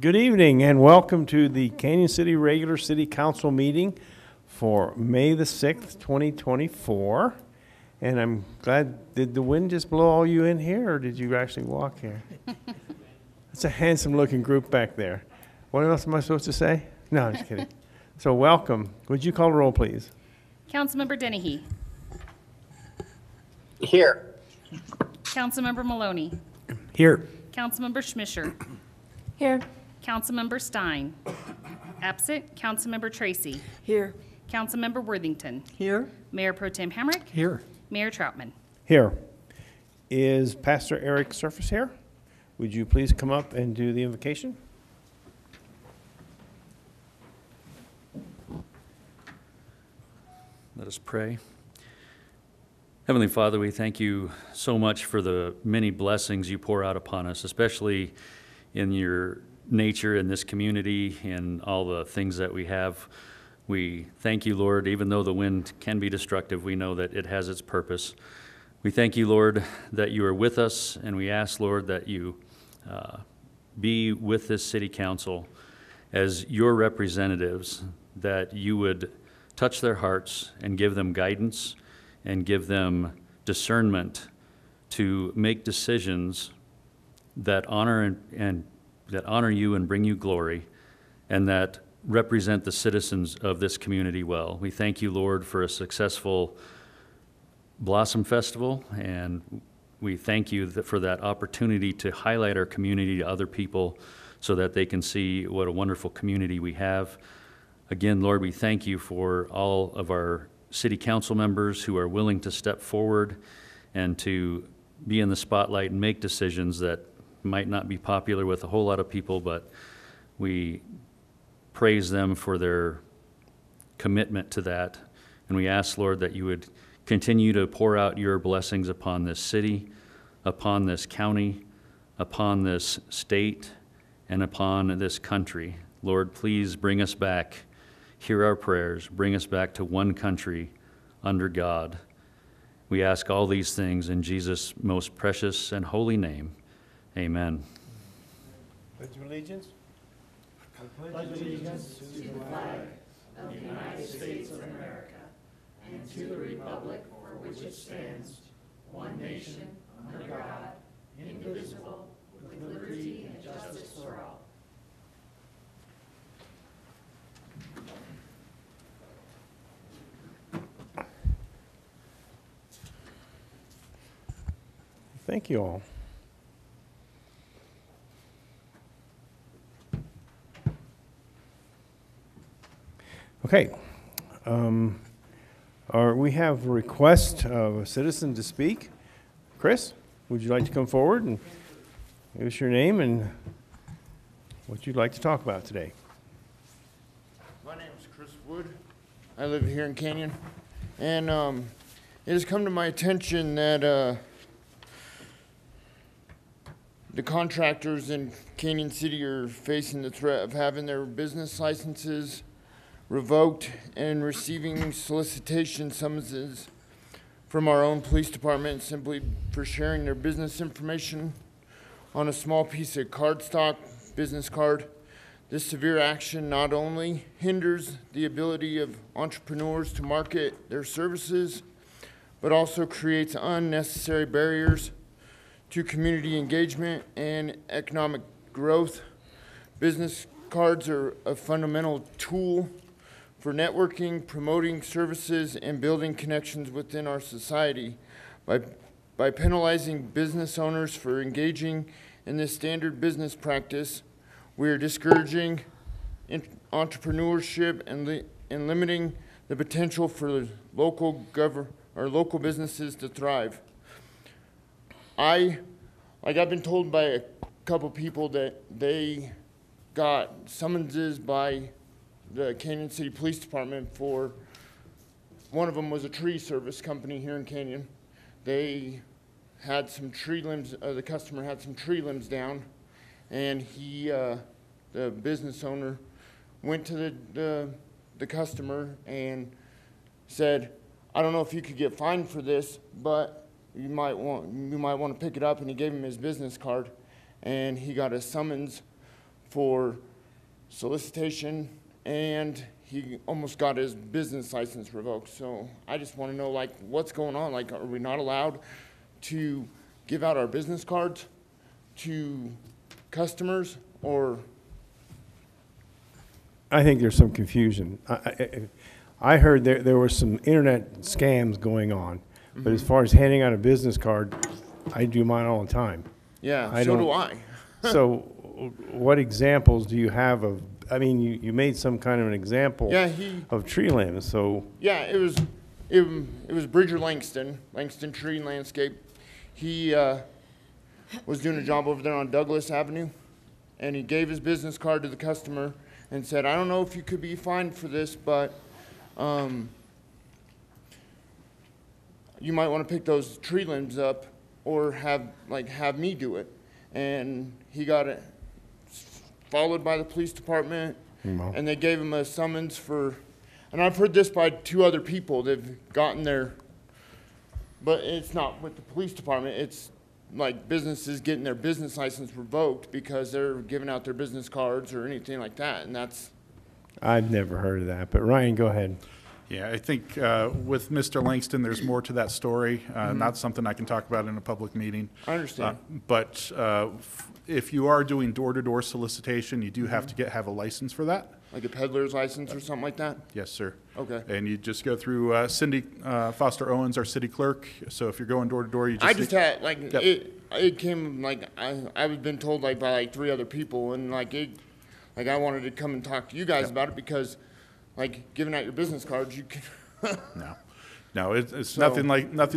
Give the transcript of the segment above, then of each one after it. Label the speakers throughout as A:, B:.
A: Good evening and welcome to the Canyon City Regular City Council meeting for May the 6th, 2024. And I'm glad, did the wind just blow all you in here or did you actually walk here? It's a handsome looking group back there. What else am I supposed to say? No, I'm just kidding. So welcome. Would you call the roll, please?
B: Councilmember Dennehy.
C: Here.
B: Councilmember Maloney.
A: Here.
B: Councilmember Schmischer.
D: Here.
B: Councilmember Stein. Absent. Councilmember Tracy.
D: Here.
B: Councilmember Worthington.
D: Here.
B: Mayor Pro Tem Hamrick.
A: Here.
B: Mayor Troutman.
A: Here. Is Pastor Eric Surface here? Would you please come up and do the invocation?
E: Let us pray. Heavenly Father, we thank you so much for the many blessings you pour out upon us, especially in your nature in this community and all the things that we have. We thank you, Lord, even though the wind can be destructive, we know that it has its purpose. We thank you, Lord, that you are with us, and we ask, Lord, that you be with this city council as your representatives, that you would touch their hearts and give them guidance and give them discernment to make decisions that honor and that honor you and bring you glory, and that represent the citizens of this community well. We thank you, Lord, for a successful Blossom Festival, and we thank you for that opportunity to highlight our community to other people so that they can see what a wonderful community we have. Again, Lord, we thank you for all of our city council members who are willing to step forward and to be in the spotlight and make decisions that might not be popular with a whole lot of people, but we praise them for their commitment to that. And we ask, Lord, that you would continue to pour out your blessings upon this city, upon this county, upon this state, and upon this country. Lord, please bring us back. Hear our prayers. Bring us back to one country under God. We ask all these things in Jesus' most precious and holy name. Amen.
A: Pledge of allegiance.
F: Pledge allegiance to the flag of the United States of America and to the republic for which it stands, one nation, under God, indivisible, with liberty and justice for all.
A: Thank you all. Okay. We have a request of a citizen to speak. Chris, would you like to come forward and give us your name and what you'd like to talk about today?
G: My name is Chris Wood. I live here in Canyon. And it has come to my attention that the contractors in Canyon City are facing the threat of having their business licenses revoked and receiving solicitation summonses from our own police department simply for sharing their business information on a small piece of cardstock, business card. This severe action not only hinders the ability of entrepreneurs to market their services, but also creates unnecessary barriers to community engagement and economic growth. Business cards are a fundamental tool for networking, promoting services, and building connections within our society. By penalizing business owners for engaging in this standard business practice, we are discouraging entrepreneurship and limiting the potential for local businesses to thrive. I've been told by a couple people that they got summonses by the Canyon City Police Department for, one of them was a tree service company here in Canyon. They had some tree limbs, the customer had some tree limbs down, and the business owner went to the customer and said, I don't know if you could get fined for this, but you might want to pick it up. And he gave him his business card, and he got a summons for solicitation, and he almost got his business license revoked. So I just want to know, like, what's going on? Like, are we not allowed to give out our business cards to customers, or?
A: I think there's some confusion. I heard there were some internet scams going on, but as far as handing out a business card, I do mine all the time.
G: Yeah,
A: I
G: so
A: don't-
G: do I.
A: So what examples do you have of, I mean, you made some kind of an example
G: Yeah,
A: of tree limbs, so,
G: Yeah, it was Bridger Langston Tree and Landscape. He was doing a job over there on Douglas Avenue, and he gave his business card to the customer and said, "I don't know if you could be fined for this, but you might want to pick those tree limbs up or have me do it." And he got it followed by the police department,
A: Wow.
G: and they gave him a summons for, and I've heard this by 2 other people. They've gotten their, but it's not with the police department. It's like businesses getting their business license revoked because they're giving out their business cards or anything like that, and that's.
A: I've never heard of that, but Ryan, go ahead.
C: Yeah, I think with Mr. Langston, there's more to that story. Not something I can talk about in a public meeting.
G: I understand.
C: But if you are doing door-to-door solicitation, you do have to have a license for that.
G: Like a peddler's license or something like that?
C: Yes, sir.
G: Okay.
C: And you just go through Cindy Foster Owens, our city clerk. So if you're going door-to-door, you just.
G: I just had, like,
C: Yep.
G: it came, like, I was been told, like, by, like, 3 other people, and, like, I wanted to come and talk to you guys
C: Yep.
G: about it because, like, giving out your business cards, you can,
C: No, it's
G: So-
C: nothing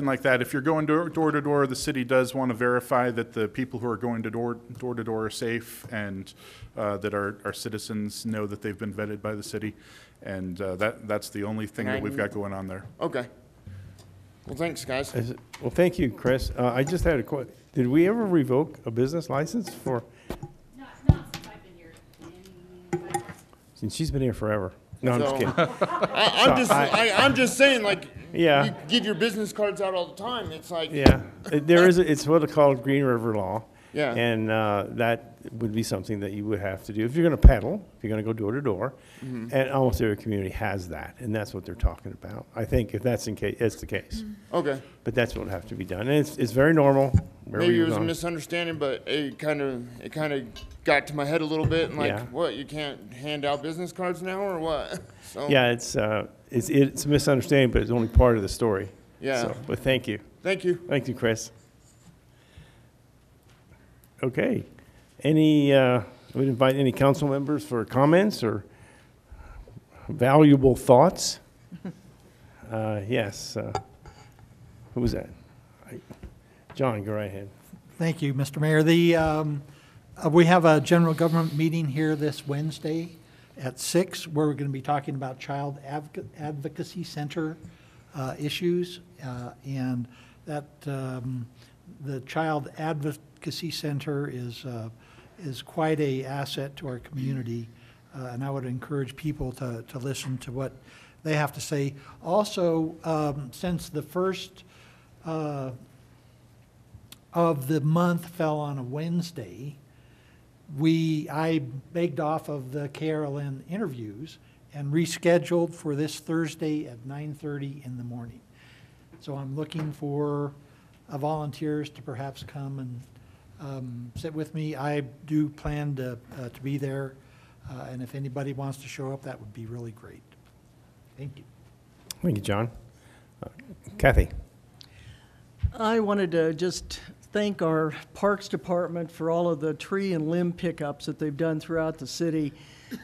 C: like that. If you're going door to door, the city does want to verify that the people who are going to door to door are safe and that our citizens know that they've been vetted by the city. And that's the only thing that we've got going on there.
G: okay. Well, thanks, guys.
A: Well, thank you, Chris. I just had a question. Did we ever revoke a business license for,
B: Not since I've been here.
A: since she's been here forever? No, I'm just
G: So-
A: kidding.
G: I'm just saying, like,
A: Yeah.
G: you give your business cards out all the time. It's like,
A: Yeah, it's what they call Green River Law.
G: Yeah.
A: And that would be something that you would have to do if you're going to peddle, if you're going to go door to door. And almost every community has that, and that's what they're talking about. I think if that's the case.
G: okay.
A: But that's what would have to be done. And it's very normal. wherever
G: Maybe it
A: you're
G: was a
A: going.
G: misunderstanding, but it kind of got to my head a little bit, and like,
A: Yeah.
G: what, you can't hand out business cards now, or what? So,
A: Yeah, it's a misunderstanding, but it's only part of the story.
G: Yeah.
A: So, but thank you.
G: Thank you.
A: Thank you, Chris. Okay. Would invite any council members for comments or valuable thoughts? Yes. Who was that? John, go right ahead.
D: Thank you, Mr. Mayor. We have a general government meeting here this Wednesday at 6, where we're going to be talking about Child Advocacy Center issues, and that the Child Advocacy Center is quite a asset to our community, and I would encourage people to listen to what they have to say. Also, since the first of the month fell on a Wednesday, I begged off of the KRLN interviews and rescheduled for this Thursday at 9:30 in the morning. So I'm looking for volunteers to perhaps come and sit with me. I do plan to be there, and if anybody wants to show up, that would be really great. Thank you.
A: Thank you, John. Kathy.
H: I wanted to just thank our Parks Department for all of the tree and limb pickups that they've done throughout the city.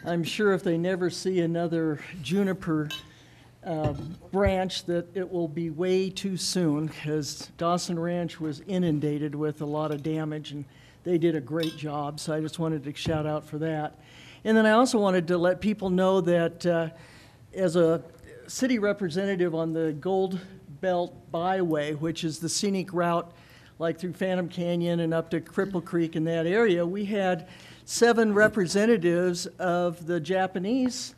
H: I'm sure if they never see another juniper branch, that it will be way too soon, because Dawson Ranch was inundated with a lot of damage, and they did a great job, so I just wanted to shout out for that. And then I also wanted to let people know that as a city representative on the Gold Belt Byway, which is the scenic route like through Phantom Canyon and up to Cripple Creek in that area, we had 7 representatives of the Japanese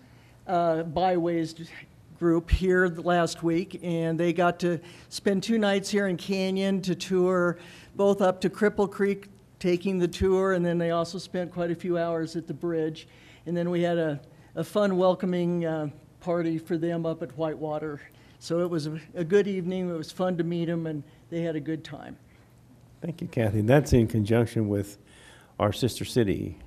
H: byways group here last week, and they got to spend 2 nights here in Canyon to tour both up to Cripple Creek taking the tour, and then they also spent quite a few hours at the bridge. And then we had a fun welcoming party for them up at Whitewater. So it was a good evening. It was fun to meet them, and they had a good time.
A: Thank you, Kathy. That's in conjunction with our sister city,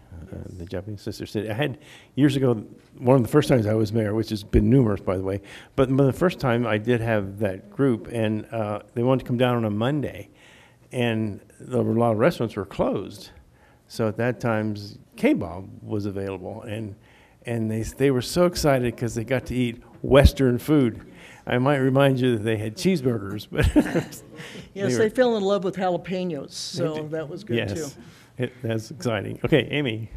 A: the Japanese sister city. I had, years ago, one of the first times I was mayor, which has been numerous, by the way, but the first time I did have that group, and they wanted to come down on a Monday, and there were a lot of restaurants were closed. So at that time, K-Bob was available, and they were so excited because they got to eat Western food. I might remind you that they had cheeseburgers, but
H: Yes, they fell in love with jalapenos, so that was good too.
A: Yes, that's exciting. Okay, Amy.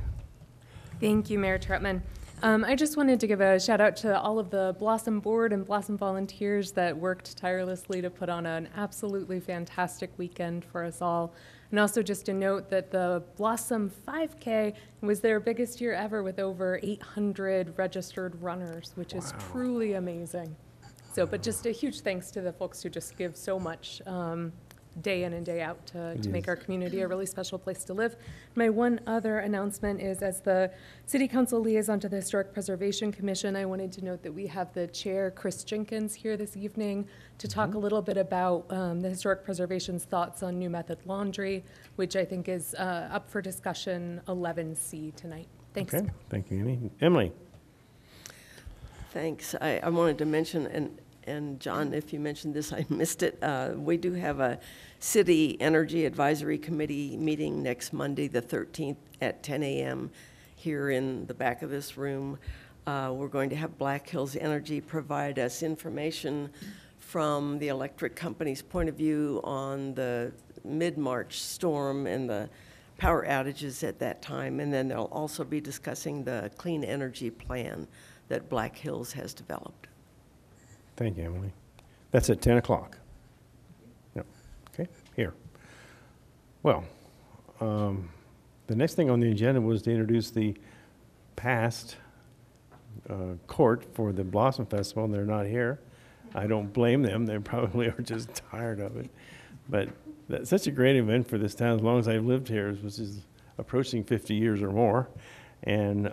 I: Thank you, Mayor Trutman. I just wanted to give a shout out to all of the Blossom Board and Blossom volunteers that worked tirelessly to put on an absolutely fantastic weekend for us all. And also just to note that the Blossom 5K was their biggest year ever with over 800 registered runners, which is truly amazing. So, but just a huge thanks to the folks who just give so much day in and day out to make our community a really special place to live. My one other announcement is, as the City Council liaison to the Historic Preservation Commission, I wanted to note that we have the chair, Chris Jenkins, here this evening to talk a little bit about the Historic Preservation's thoughts on New Method Laundry, which I think is up for discussion 11C tonight. Thanks.
A: Okay, thank you, Amy. Emily.
F: Thanks. I wanted to mention, and John, if you mentioned this, I missed it. We do have a City Energy Advisory Committee meeting next Monday, the 13th at 10 a.m. here in the back of this room. We're going to have Black Hills Energy provide us information from the electric company's point of view on the mid-March storm and the power outages at that time. And then they'll also be discussing the clean energy plan that Black Hills has developed.
A: Thank you, Emily. That's at 10 o'clock. Yep. Okay, here. Well, the next thing on the agenda was to introduce the past court for the Blossom Festival, and they're not here. I don't blame them. They probably are just tired of it. But that's such a great event for this town, as long as I've lived here, which is approaching 50 years or more. And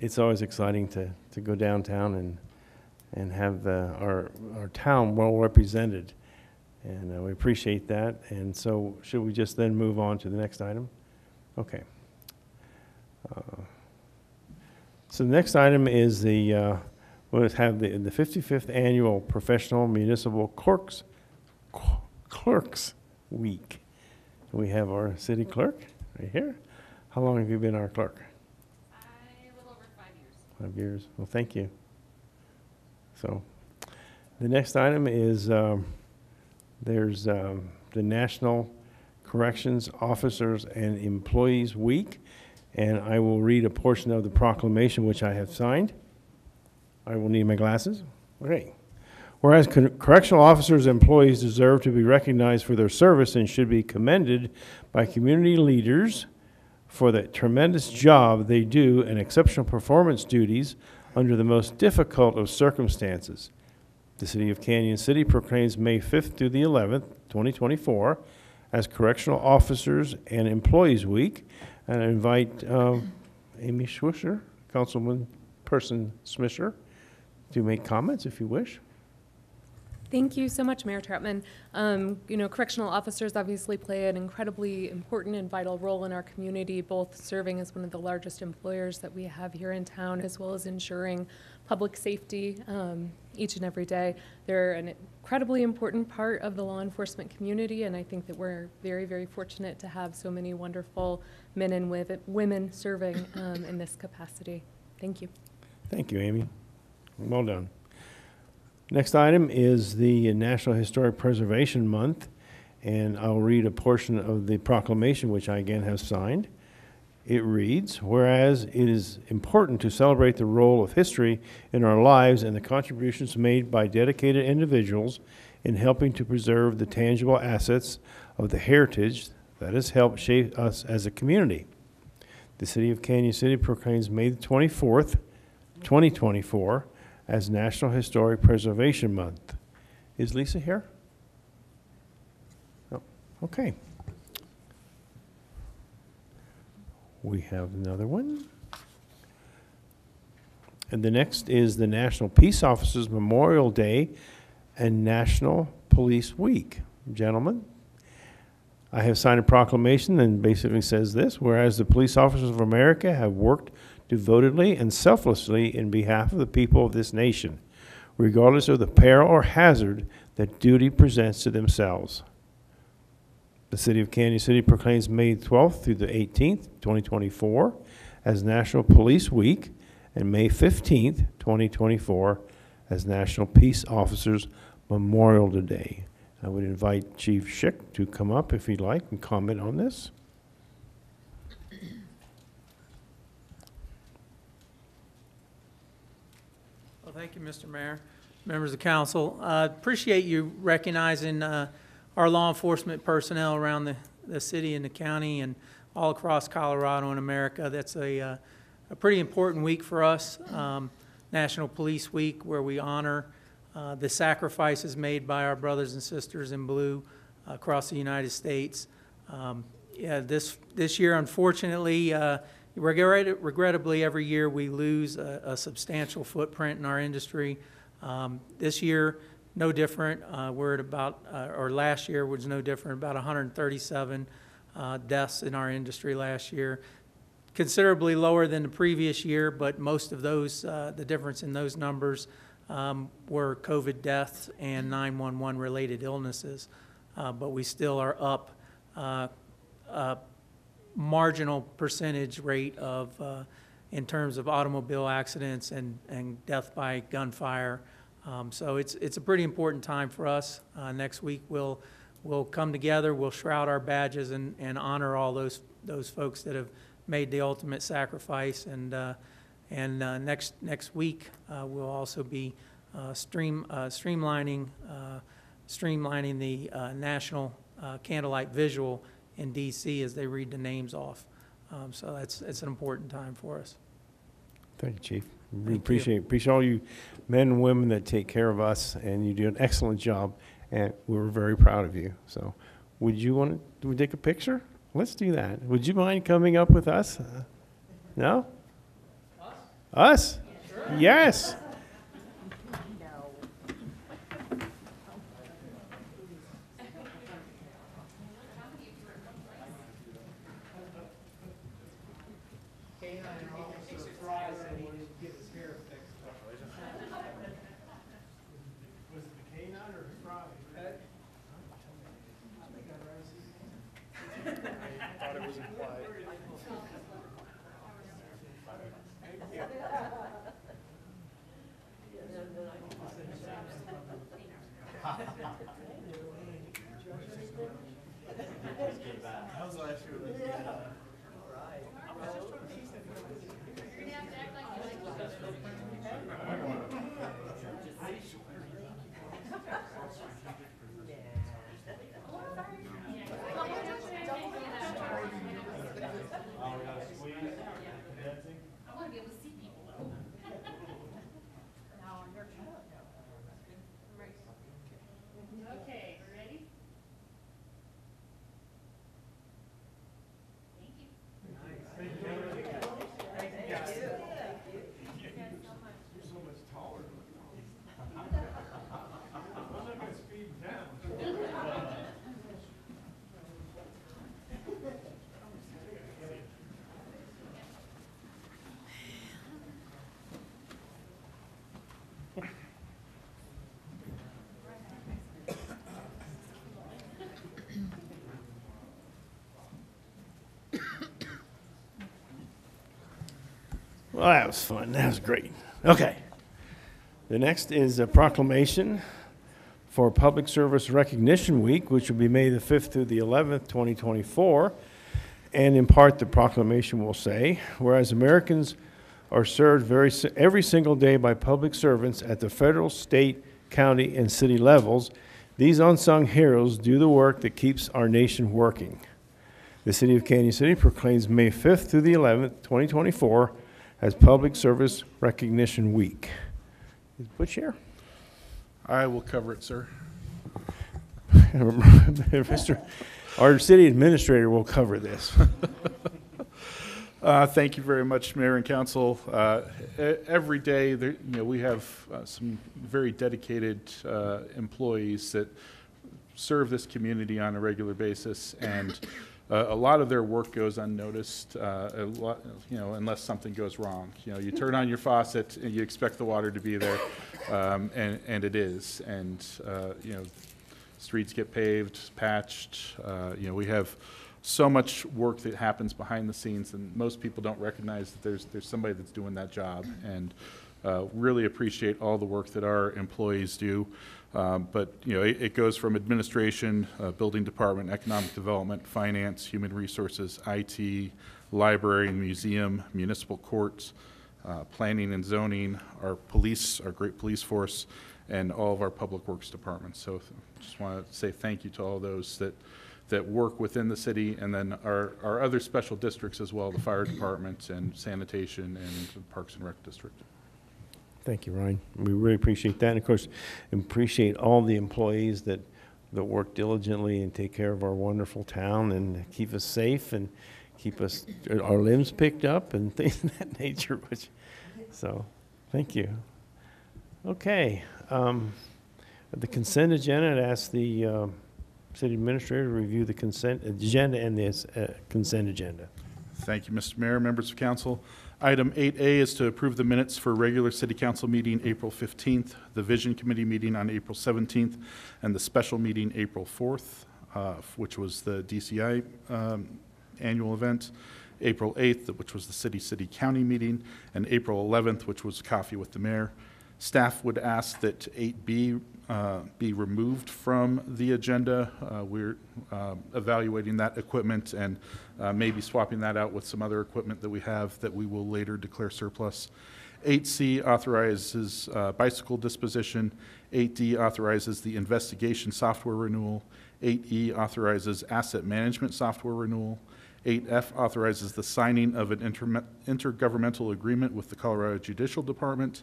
A: it's always exciting to go downtown and have our town well represented. And we appreciate that. And so should we just then move on to the next item? Okay. So the next item is we'll have the 55th Annual Professional Municipal Clerks Week. We have our city clerk right here. How long have you been our clerk?
B: A little over 5 years.
A: 5 years. Well, thank you. So the next item is there's the National Corrections Officers and Employees Week, and I will read a portion of the proclamation which I have signed. I will need my glasses. Okay. Whereas correctional officers and employees deserve to be recognized for their service and should be commended by community leaders for the tremendous job they do and exceptional performance duties under the most difficult of circumstances. The City of Canyon City proclaims May 5th through the 11th, 2024, as Correctional Officers and Employees Week. And I invite Amy Swisher, Councilman Person Smisher, to make comments if you wish.
I: Thank you so much, Mayor Troutman. Correctional officers obviously play an incredibly important and vital role in our community, both serving as one of the largest employers that we have here in town, as well as ensuring public safety each and every day. They're an incredibly important part of the law enforcement community, and I think that we're very, very fortunate to have so many wonderful men and women serving in this capacity. Thank you.
A: Thank you, Amy. Well done. Next item is the National Historic Preservation Month, and I'll read a portion of the proclamation, which I again have signed. It reads, whereas it is important to celebrate the role of history in our lives and the contributions made by dedicated individuals in helping to preserve the tangible assets of the heritage that has helped shape us as a community. The City of Canyon City proclaims May the 24th, 2024, as National Historic Preservation Month. Is Lisa here? Oh, okay. We have another one. And the next is the National Peace Officers Memorial Day and National Police Week. Gentlemen, I have signed a proclamation and basically says this: whereas the police officers of America have worked devotedly and selflessly in behalf of the people of this nation, regardless of the peril or hazard that duty presents to themselves. The City of Canyon City proclaims May 12th through the 18th, 2024 as National Police Week, and May 15th, 2024 as National Peace Officers Memorial Day. I would invite Chief Schick to come up if he'd like and comment on this.
J: Well, thank you, Mr. Mayor, members of council. Appreciate you recognizing our law enforcement personnel around the city and the county and all across Colorado and America. That's a pretty important week for us, National Police Week, where we honor the sacrifices made by our brothers and sisters in blue across the United States. This year, unfortunately, regrettably, every year we lose a substantial footprint in our industry. This year, no different. We're at about, or last year was no different, about 137 deaths in our industry last year. Considerably lower than the previous year, but most of those, the difference in those numbers were COVID deaths and 911 related illnesses. But we still are up a marginal percentage rate of, in terms of automobile accidents and death by gunfire. So it's a pretty important time for us. Next week we'll come together, we'll shroud our badges and honor all those folks that have made the ultimate sacrifice. And next week we'll also be streamlining the national candlelight visual in D.C. as they read the names off. So it's an important time for us.
A: Thank you, Chief. We appreciate all you men and women that take care of us, and you do an excellent job, and we're very proud of you. So would we take a picture? Let's do that. Would you mind coming up with us? No? Us? Sure. Yes.
B: Okay, ready? Thank you.
A: Well, that was fun. That was great. Okay. The next is a proclamation for Public Service Recognition Week, which will be May the 5th through the 11th, 2024. And in part, the proclamation will say, whereas Americans are served every single day by public servants at the federal, state, county, and city levels, these unsung heroes do the work that keeps our nation working. The City of Canyon City proclaims May 5th through the 11th, 2024 as Public Service Recognition Week. Is Butch here?
C: I will cover it, sir.
A: Our city administrator will cover this.
C: Thank you very much, Mayor and Council. Every day, there, we have some very dedicated employees that serve this community on a regular basis, and a lot of their work goes unnoticed, unless something goes wrong. You turn on your faucet and you expect the water to be there, and it is. And streets get paved, patched. We have so much work that happens behind the scenes, and most people don't recognize that there's somebody that's doing that job. And really appreciate all the work that our employees do. But it goes from administration, building department, economic development, finance, human resources, IT, library and museum, municipal courts, planning and zoning, our police, our great police force, and all of our public works departments. So just want to say thank you to all those that work within the city, and then our other special districts as well, the fire department and sanitation and the Parks and Rec district.
A: Thank you, Ryan. We really appreciate that. And of course, appreciate all the employees that work diligently and take care of our wonderful town and keep us safe and keep our limbs picked up and things of that nature. So, thank you. Okay. The consent agenda, I'd ask the city administrator to review the consent agenda and this consent agenda.
C: Thank you, Mr. Mayor, members of council. Item 8A is to approve the minutes for regular city council meeting April 15th, the vision committee meeting on April 17th, and the special meeting April 4th, which was the DCI annual event, April 8th, which was the city-county meeting, and April 11th, which was coffee with the mayor. Staff would ask that 8B be removed from the agenda. We're evaluating that equipment and maybe swapping that out with some other equipment that we have that we will later declare surplus. 8C authorizes bicycle disposition. 8D authorizes the investigation software renewal. 8E authorizes asset management software renewal. 8F authorizes the signing of an intergovernmental agreement with the Colorado Judicial Department.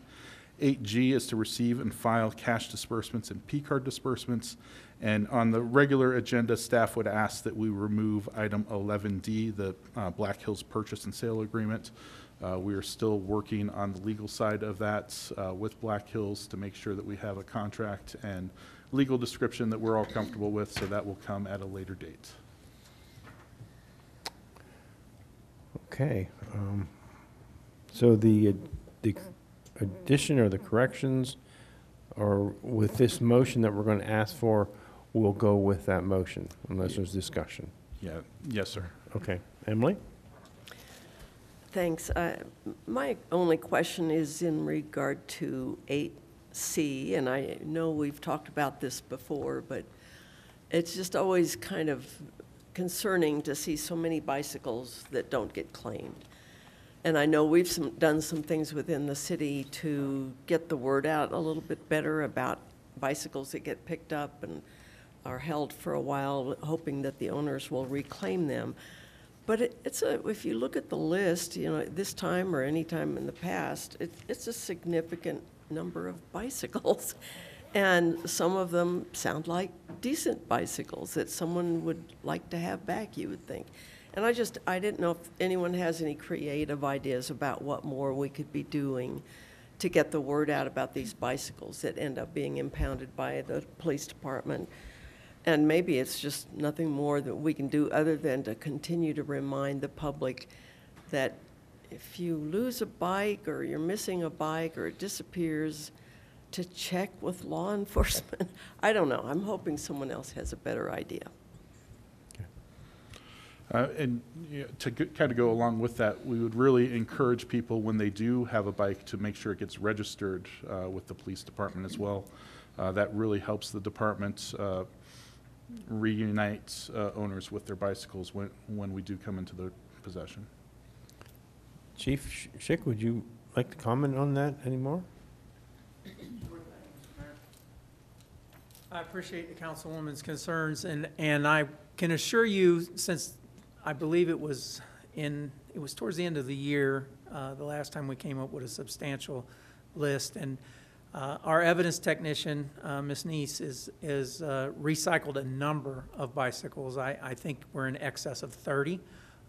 C: 8G is to receive and file cash disbursements and P-card disbursements. And on the regular agenda, staff would ask that we remove item 11D, the Black Hills purchase and sale agreement. We are still working on the legal side of that with Black Hills to make sure that we have a contract and legal description that we're all comfortable with, so that will come at a later date.
A: Okay. So the addition or the corrections or with this motion that we're going to ask for, we'll go with that motion unless there's discussion.
C: Yeah. Yes, sir.
A: Okay. Emily?
F: Thanks. My only question is in regard to 8C, and I know we've talked about this before, but it's just always kind of concerning to see so many bicycles that don't get claimed. And I know we've done some things within the city to get the word out a little bit better about bicycles that get picked up and are held for a while, hoping that the owners will reclaim them. But if you look at the list, this time or any time in the past, it's a significant number of bicycles. And some of them sound like decent bicycles that someone would like to have back, you would think. And I didn't know if anyone has any creative ideas about what more we could be doing to get the word out about these bicycles that end up being impounded by the police department. And maybe it's just nothing more that we can do other than to continue to remind the public that if you lose a bike or you're missing a bike or it disappears, to check with law enforcement. I don't know. I'm hoping someone else has a better idea.
C: And to kind of go along with that, we would really encourage people when they do have a bike to make sure it gets registered with the police department as well. That really helps the department reunite owners with their bicycles when we do come into their possession.
A: Chief Schick, would you like to comment on that anymore?
J: I appreciate the councilwoman's concerns, and I can assure you, since I believe it was towards the end of the year, the last time we came up with a substantial list, and our evidence technician, Ms. Neese, is recycled a number of bicycles. I think we're in excess of 30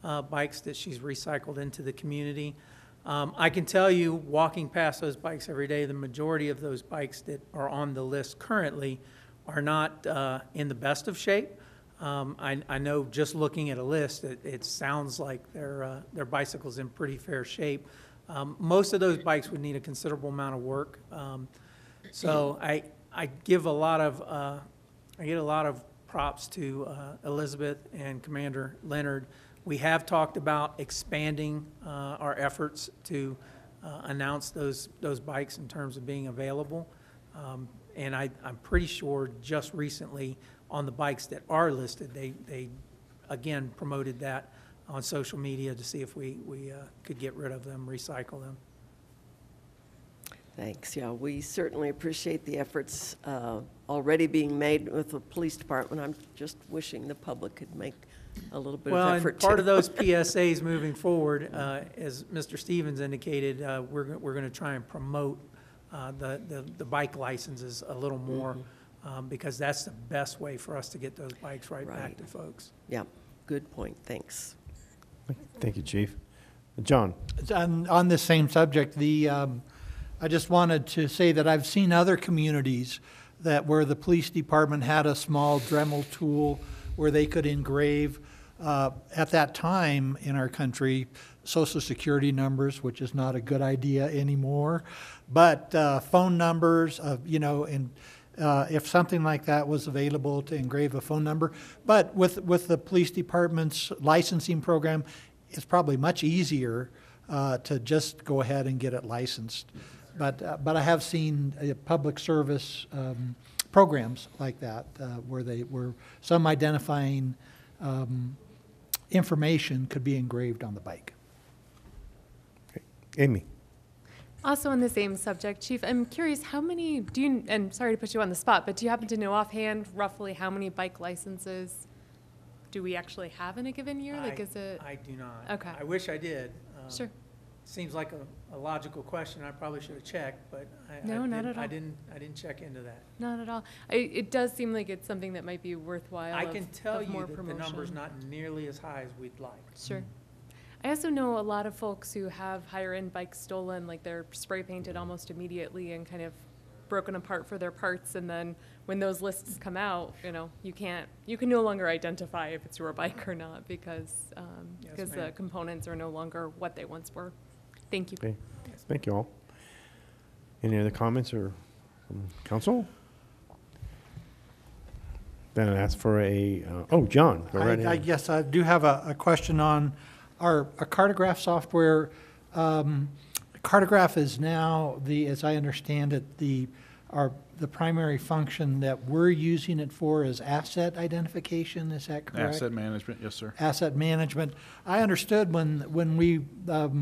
J: bikes that she's recycled into the community. I can tell you, walking past those bikes every day, the majority of those bikes that are on the list currently are not in the best of shape. I know just looking at a list, it sounds like their bicycle's in pretty fair shape. Most of those bikes would need a considerable amount of work. So I give a lot of props to Elizabeth and Commander Leonard. We have talked about expanding our efforts to announce those bikes in terms of being available. And I'm pretty sure just recently on the bikes that are listed, they again promoted that on social media to see if we could get rid of them, recycle them.
F: Thanks. Yeah, we certainly appreciate the efforts already being made with the police department. I'm just wishing the public could make a little bit
J: Well,
F: of
J: and
F: effort
J: part
F: too.
J: of those PSAs moving forward, as Mr. Stevens indicated, we're going to try and promote the bike licenses a little more because that's the best way for us to get those bikes back
F: Right.
J: to folks.
F: Yeah, good point. Thanks.
A: Thank you, Chief. John?
D: On this same subject, I just wanted to say that I've seen other communities where the police department had a small Dremel tool where they could engrave, at that time in our country, Social Security numbers, which is not a good idea anymore, but phone numbers, and if something like that was available to engrave a phone number. But with the police department's licensing program, it's probably much easier to just go ahead and get it licensed. But I have seen public service programs like that where some identifying information could be engraved on the bike.
A: Amy?
I: Also on the same subject, Chief, I'm curious, how many, and sorry to put you on the spot, but do you happen to know offhand roughly how many bike licenses do we actually have in a given year? Like, is it?
J: I do not.
I: Okay.
J: I wish I did.
I: Sure.
J: Seems like a logical question. I probably should have checked, but
I: No, not at all.
J: I didn't check into that.
I: Not at all. It does seem like it's something that might be worthwhile.
J: I can tell
I: of
J: you
I: more
J: that
I: promotion.
J: the number's not nearly as high as we'd like.
I: Sure. I also know a lot of folks who have higher end bikes stolen, like they're spray painted almost immediately and kind of broken apart for their parts, and then when those lists come out, you can no longer identify if it's your bike or not because the
J: ma'am.
I: components are no longer what they once were. Thank you.
A: Okay. Thank you all. Any other comments or from council? Then I ask for John, go right
D: I
A: ahead.
D: guess I do have a question on our Cartograph software. Cartograph is now as I understand it, the primary function that we're using it for is asset identification. Is that correct?
C: Asset management, yes, sir.
D: Asset management. I understood when we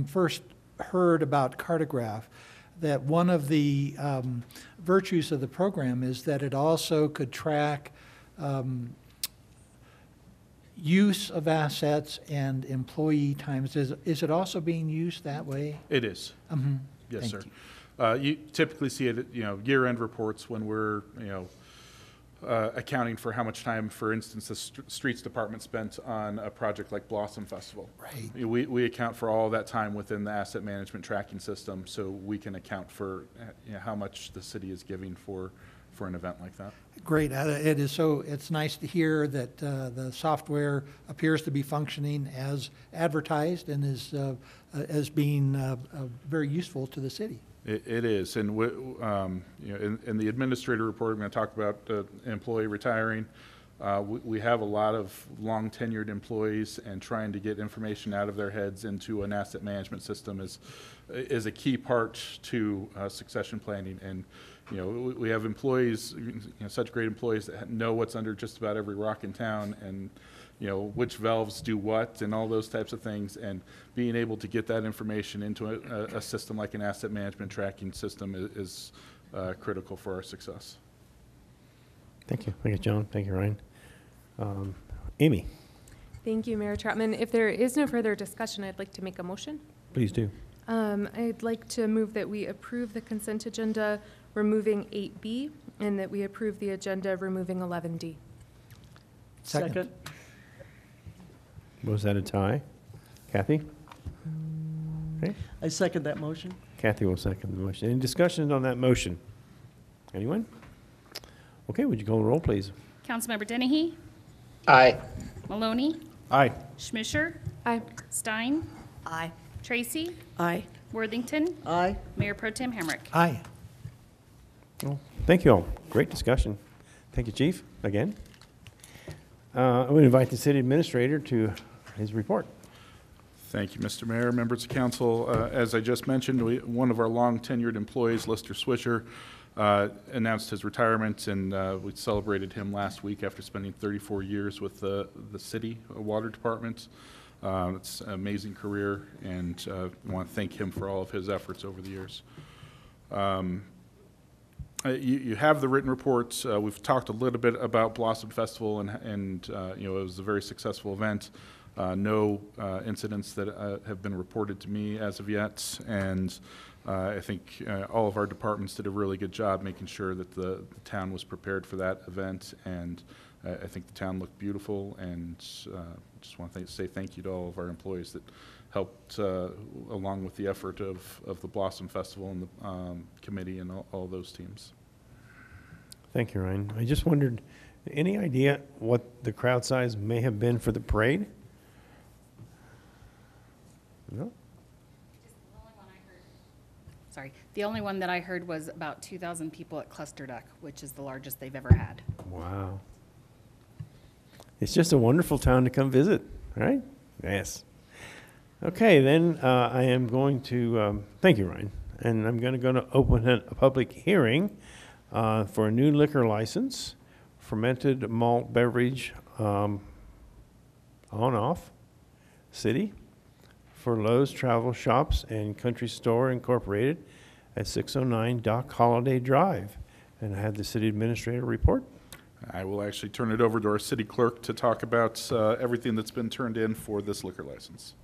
D: first heard about Cartograph that one of the virtues of the program is that it also could track use of assets and employee times. Is it also being used that way?
C: It is. Yes,
D: Thank
C: sir. You typically see it, year-end reports when we're, accounting for how much time, for instance, the streets department spent on a project like Blossom Festival.
D: Right.
C: We account for all that time within the asset management tracking system, so we can account for how much the city is giving for an event like that.
D: Great. It's nice to hear that the software appears to be functioning as advertised and is as being very useful to the city.
C: It is, and in the administrator report, I'm going to talk about employee retiring. We have a lot of long tenured employees, and trying to get information out of their heads into an asset management system is a key part to succession planning. And we have employees, such great employees that know what's under just about every rock in town, and which valves do what and all those types of things, and being able to get that information into a system like an asset management tracking system is critical for our success.
A: Thank you. Thank you, John. Thank you, Ryan. Amy,
I: Thank you, Mayor Troutman. If there is no further discussion, I'd like to make a motion.
A: please do.
I: I'd like to move that we approve the consent agenda removing 8B and that we approve the agenda removing 11D.
D: Second.
A: Was that a tie? Kathy? Okay,
H: I second that motion.
A: Kathy will second the motion. Any discussions on that motion? Anyone? Okay, would you call the roll, please?
B: Councilmember Dennehy?
F: Aye.
B: Maloney?
A: Aye.
B: Schmisher?
I: Aye.
B: Stein?
F: Aye.
B: Tracy?
F: Aye.
B: Worthington?
H: Aye.
B: Mayor Pro Tem Hamrick?
D: Aye.
A: Well, thank you all. Great discussion. Thank you, Chief, again. I would invite the city administrator to his report.
C: Thank you, Mr. Mayor, members of council. As I just mentioned, one of our long-tenured employees, Lister Swisher, announced his retirement, and we celebrated him last week after spending 34 years with the city water department. It's an amazing career, and I want to thank him for all of his efforts over the years. You have the written reports. We've talked a little bit about Blossom Festival, and you know, it was a very successful event. No incidents that have been reported to me as of yet, and I think all of our departments did a really good job making sure that the town was prepared for that event, and I think the town looked beautiful, and just want to say thank you to all of our employees that helped along with the effort of the Blossom Festival and the committee and all those teams.
A: Thank you, Ryan. I just wondered, any idea what the crowd size may have been for the parade? No?
B: Sorry, the only one that I heard was about 2,000 people at Cluster Duck, which is the largest they've ever had.
A: Wow. It's just a wonderful town to come visit, right? Yes. Okay, then I am going to, thank you, Ryan. And I'm going to open a public hearing for a new liquor license, fermented malt beverage on-off city for Lowe's Travel Shops and Country Store Incorporated at 609 Dock Holiday Drive. And I had the city administrator report.
C: I will actually turn it over to our city clerk to talk about everything that's been turned in for this liquor license.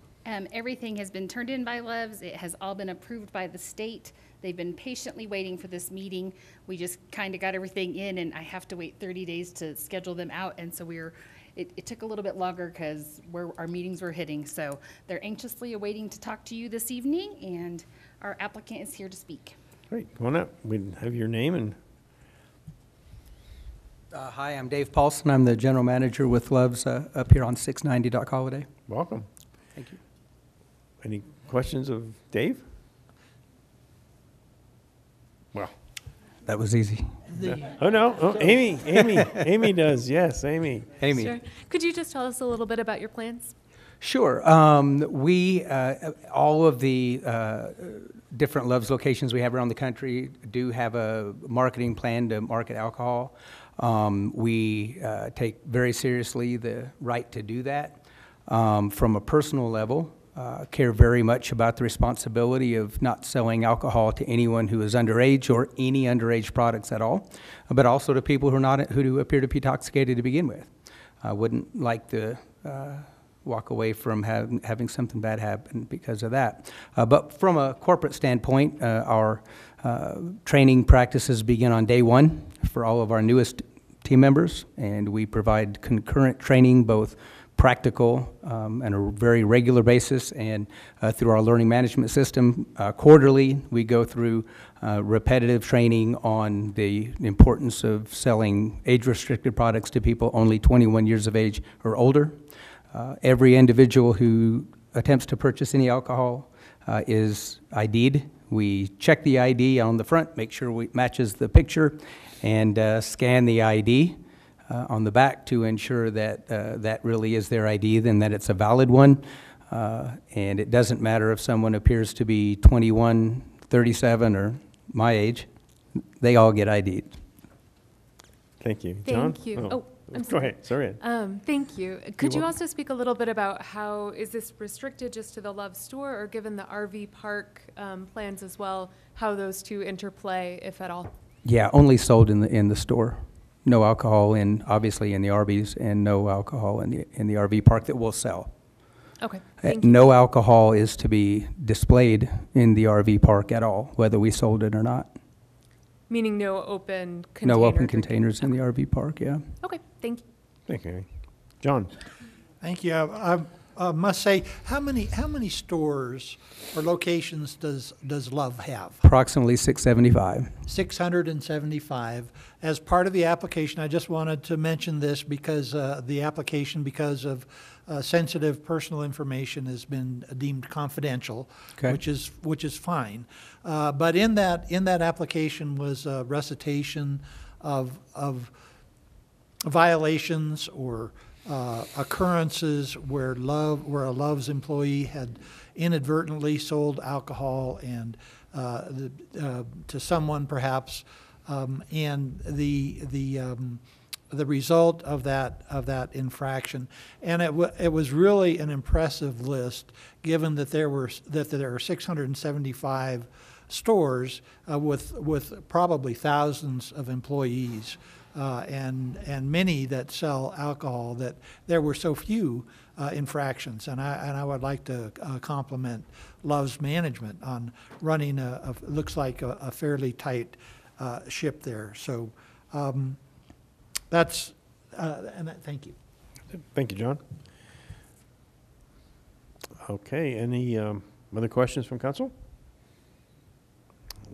B: Everything has been turned in by Love's. It has all been approved by the state. They've been patiently waiting for this meeting. We just kind of got everything in, and I have to wait 30 days to schedule them out. And so it took a little bit longer because our meetings were hitting. So they're anxiously awaiting to talk to you this evening, and our applicant is here to speak.
A: Great, come on up. We have your name and
K: Hi, I'm Dave Paulson. I'm the general manager with Love's up here on 690 Dock Holiday.
A: welcome.
K: Thank you.
A: Any questions of Dave? Well.
K: That was easy.
A: Oh, no. Oh, Amy does. Yes, Amy.
K: Amy.
I: Sure. Could you just tell us a little bit about your plans?
K: Sure. We, all of the different Love's locations we have around the country do have a marketing plan to market alcohol. We take very seriously the right to do that. From a personal level, care very much about the responsibility of not selling alcohol to anyone who is underage or any underage products at all, but also to people who appear to be intoxicated to begin with. I wouldn't like to walk away from having something bad happen because of that. But from a corporate standpoint, our training practices begin on day one for all of our newest team members, and we provide concurrent training, both practical on a very regular basis and through our learning management system. Quarterly, we go through repetitive training on the importance of selling age-restricted products to people only 21 years of age or older. Every individual who attempts to purchase any alcohol is ID'd. We check the ID on the front, make sure it matches the picture, and scan the ID on the back to ensure that that really is their ID, then that it's a valid one. And it doesn't matter if someone appears to be 21, 37, or my age, they all get ID'd.
A: Thank you. John?
I: Thank you. Oh, I'm
A: Go
I: sorry.
A: ahead. Sorry.
I: Thank you. Could you
A: welcome.
I: also speak a little bit about how, is this restricted just to the Love store, or given the RV park plans as well, how those two interplay, if at all?
K: Yeah, only sold in the store. No alcohol obviously in the RVs, and no alcohol in the RV park that we'll sell.
I: Okay, thank you.
K: No alcohol is to be displayed in the RV park at all, whether we sold it or not.
I: Meaning no open container?
K: No open
I: drinking.
K: containers in the RV park, yeah.
I: Okay, thank you.
A: Thank you, Amy. John?
D: Thank you. must say, how many stores or locations does Love have?
K: Approximately 675.
D: 675. As part of the application, I just wanted to mention this because the application, because of sensitive personal information, has been deemed confidential,
K: Okay.
D: which is fine. But in that application was a recitation of violations or occurrences where a Love's employee had inadvertently sold alcohol and to someone perhaps, and the result of that infraction. And it was really an impressive list, given that there are 675 stores with probably thousands of employees. And many that sell alcohol, that there were so few infractions. And I would like to compliment Love's management on running looks like a fairly tight ship there. So that's, thank you.
A: Thank you, John. Okay, any other questions from council?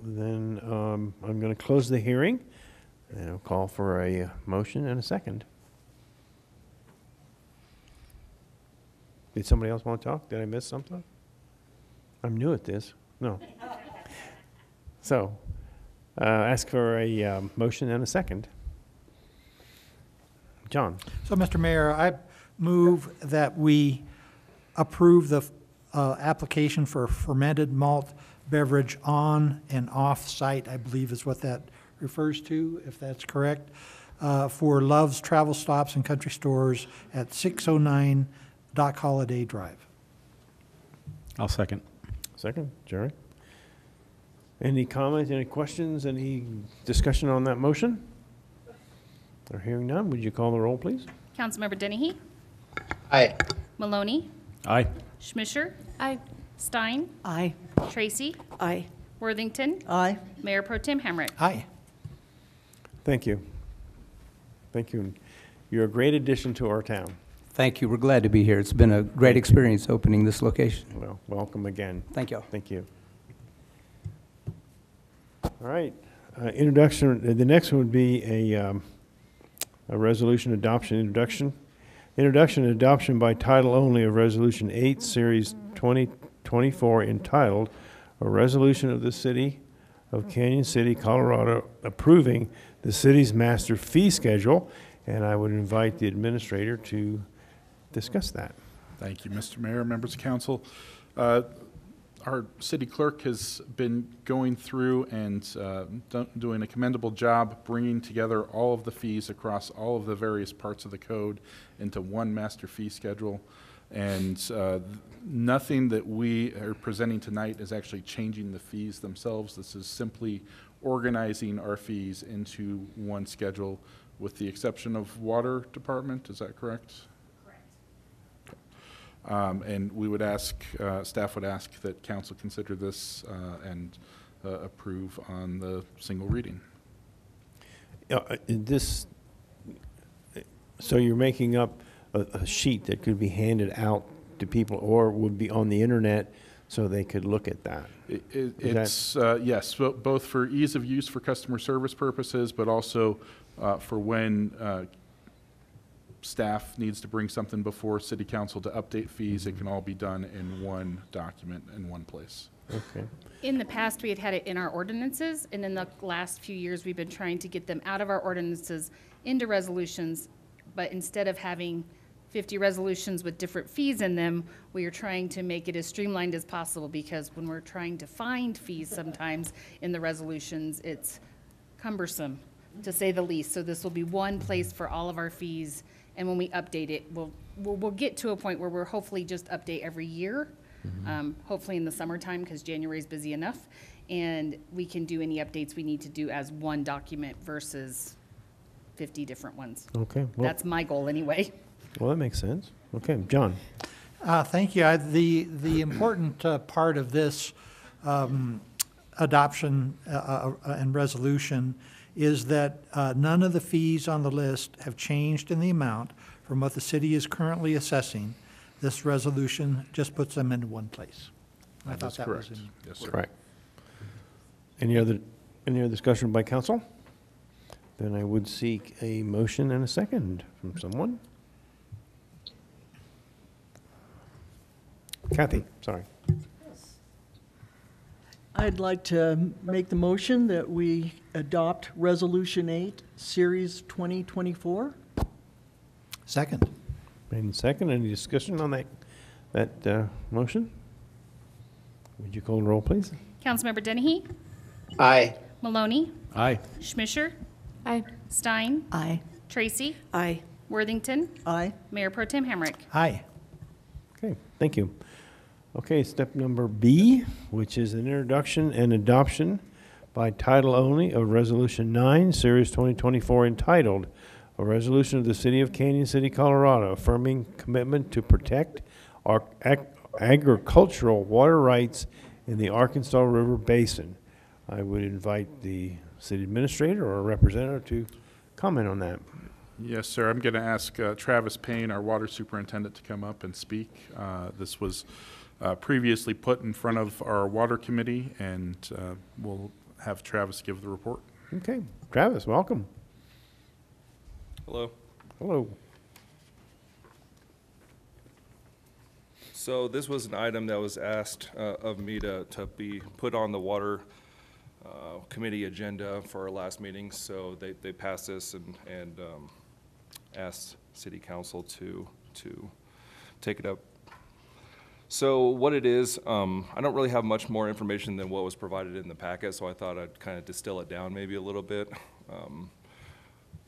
A: Then I'm going to close the hearing. And I'll call for a motion and a second. Did somebody else want to talk? Did I miss something? I'm new at this. No. So, ask for a motion and a second. John.
D: So, Mr. Mayor, I move that we approve the application for fermented malt beverage on and off-site, I believe is what that refers to, if that's correct, for Love's Travel Stops and Country Stores at 609 Dock Holiday Drive.
L: I'll second.
A: Second, Jerry. Any comments, any questions, any discussion on that motion? Or hearing none, would you call the roll, please?
B: Councilmember Dennehy?
F: Aye.
B: Maloney?
L: Aye.
B: Schmisher?
I: Aye.
B: Stein?
H: Aye.
B: Tracy?
H: Aye.
B: Worthington?
H: Aye.
B: Mayor Pro Tem Hamrick?
D: Aye.
A: Thank you. Thank you. You're a great addition to our town.
K: Thank you. We're glad to be here. It's been a great experience opening this location.
A: Well, welcome again.
K: Thank you.
A: Thank you. All right. Introduction. The next one would be a resolution adoption introduction. Introduction and adoption by title only of Resolution 8, Series 2024, entitled "A Resolution of the City of Canyon City, Colorado, approving the city's master fee schedule." And I would invite the administrator to discuss that.
C: Thank you, Mr. Mayor, members of council. Our city clerk has been going through and doing a commendable job bringing together all of the fees across all of the various parts of the code into one master fee schedule. And nothing that we are presenting tonight is actually changing the fees themselves. This is simply organizing our fees into one schedule, with the exception of water department. Is that correct? And we would ask, staff would ask that council consider this and approve on the single reading.
A: So you're making up a sheet that could be handed out to people or would be on the internet so they could look at that?
C: It's, yes, both for ease of use for customer service purposes, but also for when staff needs to bring something before city council to update fees, it can all be done in one document in one place.
A: Okay.
B: In the past, we had it in our ordinances, and in the last few years, we've been trying to get them out of our ordinances into resolutions, but instead of having 50 resolutions with different fees in them, we are trying to make it as streamlined as possible, because when we're trying to find fees sometimes in the resolutions, it's cumbersome, to say the least. So this will be one place for all of our fees, and when we update it, we'll get to a point where we're hopefully just update every year, hopefully in the summertime, because January is busy enough, and we can do any updates we need to do as one document versus 50 different ones.
A: Okay. Well,
B: That's my goal anyway.
A: well, that makes sense. Okay, John.
D: Thank you. The important part of this adoption and resolution is that none of the fees on the list have changed in the amount from what the city is currently assessing. this resolution just puts them into one place. I thought
C: That's
D: that was
C: correct. Yes, sir.
A: Correct. Any other discussion by council? Then I would seek a motion and a second from someone. Kathy, sorry.
H: I'd like to make the motion that we adopt Resolution 8, Series 2024.
D: Second.
A: Made in second. Any discussion on that motion? Would you call the roll, please?
B: Councilmember Dennehy?
F: Aye.
B: Maloney?
L: Aye.
B: Schmisher?
I: Aye.
B: Stein?
H: Aye.
B: Tracy?
F: Aye.
B: Worthington?
H: Aye.
B: Mayor Pro Tem Hamrick?
D: Aye.
A: Okay, thank you. Okay, step number B, which is an introduction and adoption by title only of Resolution 9, Series 2024, entitled, "A Resolution of the City of Canyon City, Colorado, affirming commitment to protect our agricultural water rights in the Arkansas River Basin." I would invite the city administrator or a representative to comment on that.
C: Yes, sir. I'm going to ask Travis Payne, our water superintendent, to come up and speak. This was previously put in front of our water committee, and we'll have Travis give the report.
A: Okay, Travis, welcome.
M: Hello.
A: Hello.
M: So this was an item that was asked of me to be put on the water committee agenda for our last meeting. So they passed this and asked city council to take it up. So what it is, I don't really have much more information than what was provided in the packet, so I thought I'd kind of distill it down maybe a little bit.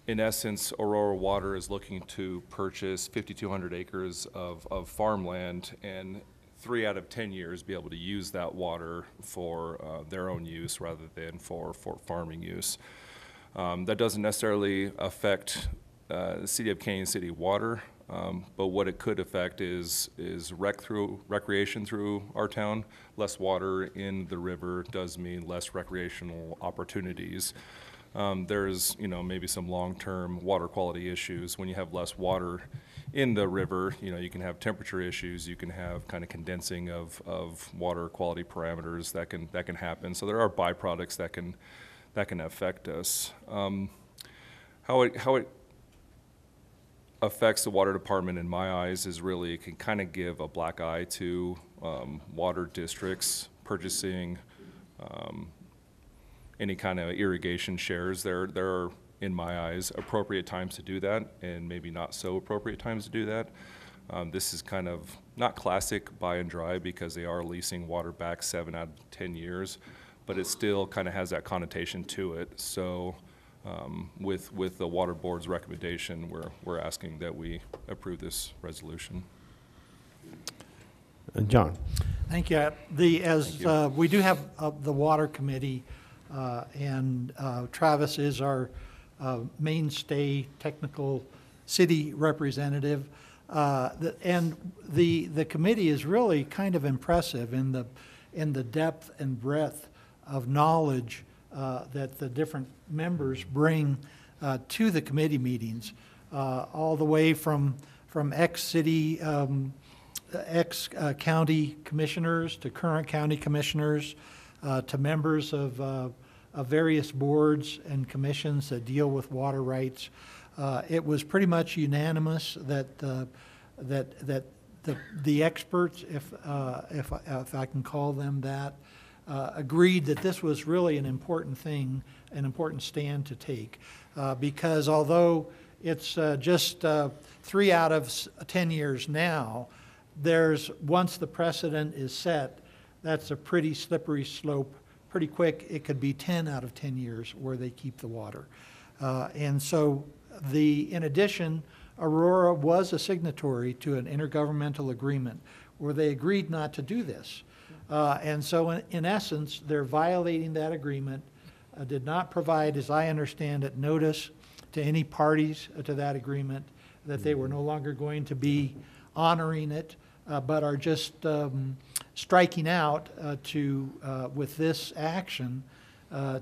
M: In essence, Aurora Water is looking to purchase 5,200 acres of farmland and 3 out of 10 years be able to use that water for their own use rather than for farming use. That doesn't necessarily affect the City of Canyon City water, but what it could affect is recreation through our town. Less water in the river does mean less recreational opportunities. There's, maybe some long-term water quality issues. When you have less water in the river, you can have temperature issues, you can have kind of condensing of water quality parameters that can happen. So there are byproducts that can affect us. How it affects the water department in my eyes is really, it can kind of give a black eye to water districts purchasing any kind of irrigation shares. There are, in my eyes, appropriate times to do that and maybe not so appropriate times to do that. This is kind of not classic buy and dry because they are leasing water back 7 out of 10 years, but it still kind of has that connotation to it. So with the water board's recommendation, we're asking that we approve this resolution.
A: John.
D: Thank you. We do have the water committee, and Travis is our mainstay technical city representative. And the committee is really kind of impressive in the depth and breadth of knowledge that the different members bring to the committee meetings, all the way from ex-city, ex-county commissioners to current county commissioners, to members of various boards and commissions that deal with water rights. It was pretty much unanimous that the experts, if I can call them that, agreed that this was really an important thing, an important stand to take, because although it's just 3 out of 10 years now, once the precedent is set, that's a pretty slippery slope. Pretty quick, it could be 10 out of 10 years where they keep the water. And so in addition, Aurora was a signatory to an intergovernmental agreement where they agreed not to do this. And so in essence, they're violating that agreement, did not provide, as I understand it, notice to any parties to that agreement that they were no longer going to be honoring it, but are just striking out with this action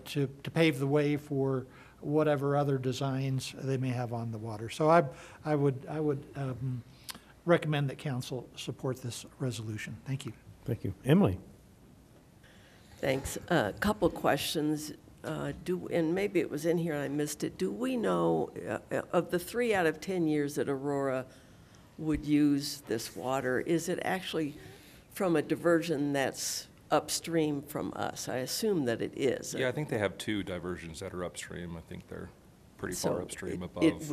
D: to pave the way for whatever other designs they may have on the water. So I would recommend that council support this resolution. Thank you.
A: Thank you. Emily?
F: Thanks. A couple questions. And maybe it was in here and I missed it. Do we know, of the 3 out of 10 years that Aurora would use this water, is it actually from a diversion that's upstream from us? I assume that it is.
M: Yeah, I think they have 2 diversions that are upstream. I think they're pretty
F: So
M: far upstream above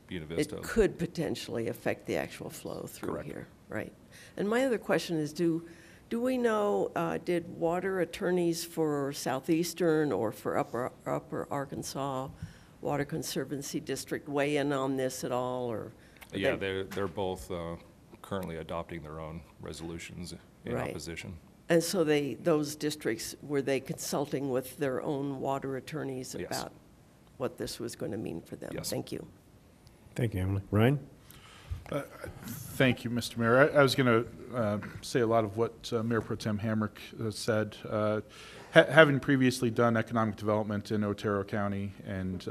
M: Buena Vista.
F: It could potentially affect the actual flow through
M: Correct.
F: here, right? And my other question is, do we know, did water attorneys for Southeastern or for Upper Arkansas Water Conservancy District weigh in on this at all, or?
M: Yeah, they're both currently adopting their own resolutions in
F: Right.
M: opposition.
F: And so those districts, were they consulting with their own water attorneys
M: Yes.
F: about what this was going to mean for them?
M: Yes.
F: Thank you.
A: Thank you, Emily. Ryan?
C: Thank you, Mr. Mayor. I was going to say a lot of what Mayor Pro Tem Hamrick said. Having previously done economic development in Otero County and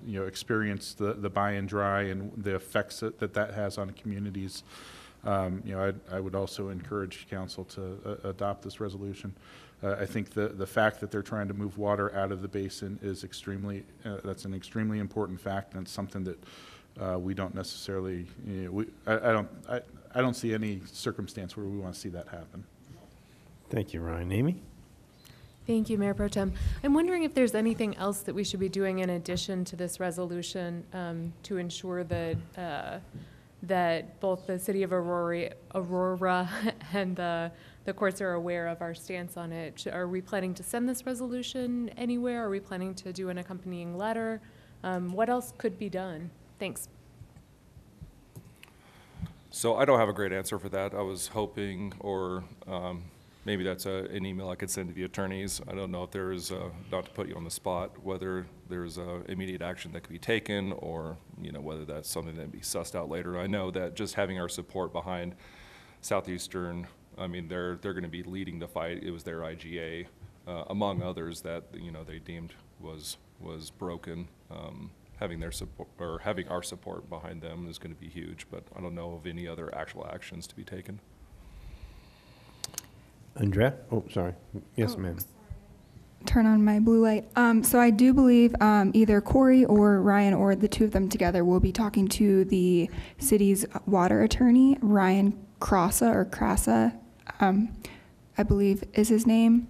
C: experienced the buy and dry and the effects that has on communities, I would also encourage council to adopt this resolution. I think the fact that they're trying to move water out of the basin is that's an extremely important fact, and it's something that we don't necessarily, I don't see any circumstance where we want to see that happen.
A: Thank you, Ryan. Amy?
I: Thank you, Mayor Pro Tem. I'm wondering if there's anything else that we should be doing in addition to this resolution to ensure that that both the city of Aurora and the courts are aware of our stance on it. Are we planning to send this resolution anywhere? Are we planning to do an accompanying letter? What else could be done? Thanks.
M: So I don't have a great answer for that. I was hoping, or maybe that's an email I could send to the attorneys. I don't know if there is, not to put you on the spot, whether there's immediate action that could be taken, or whether that's something that be sussed out later. I know that just having our support behind Southeastern, I mean, they're going to be leading the fight. It was their IGA, among others, that they deemed was broken. Having their support, or having our support behind them, is going to be huge. But I don't know of any other actual actions to be taken.
A: Andrea? Oh, sorry. Yes, ma'am.
N: Turn on my blue light. So I do believe either Corey or Ryan, or the 2 of them together, will be talking to the city's water attorney, Ryan Crassa, I believe is his name,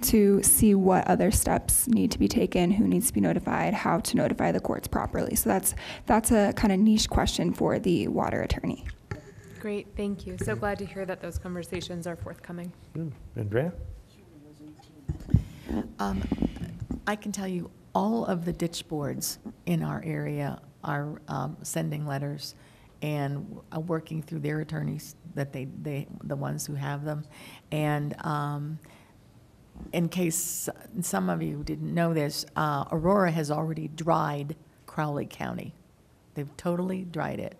N: to see what other steps need to be taken, who needs to be notified, how to notify the courts properly. So that's a kind of niche question for the water attorney.
I: Great, thank you. So glad to hear that those conversations are forthcoming.
A: Andrea?
O: I can tell you all of the ditch boards in our area are sending letters and working through their attorneys, that the ones who have them. And in case some of you didn't know this, Aurora has already dried Crowley County. They've totally dried it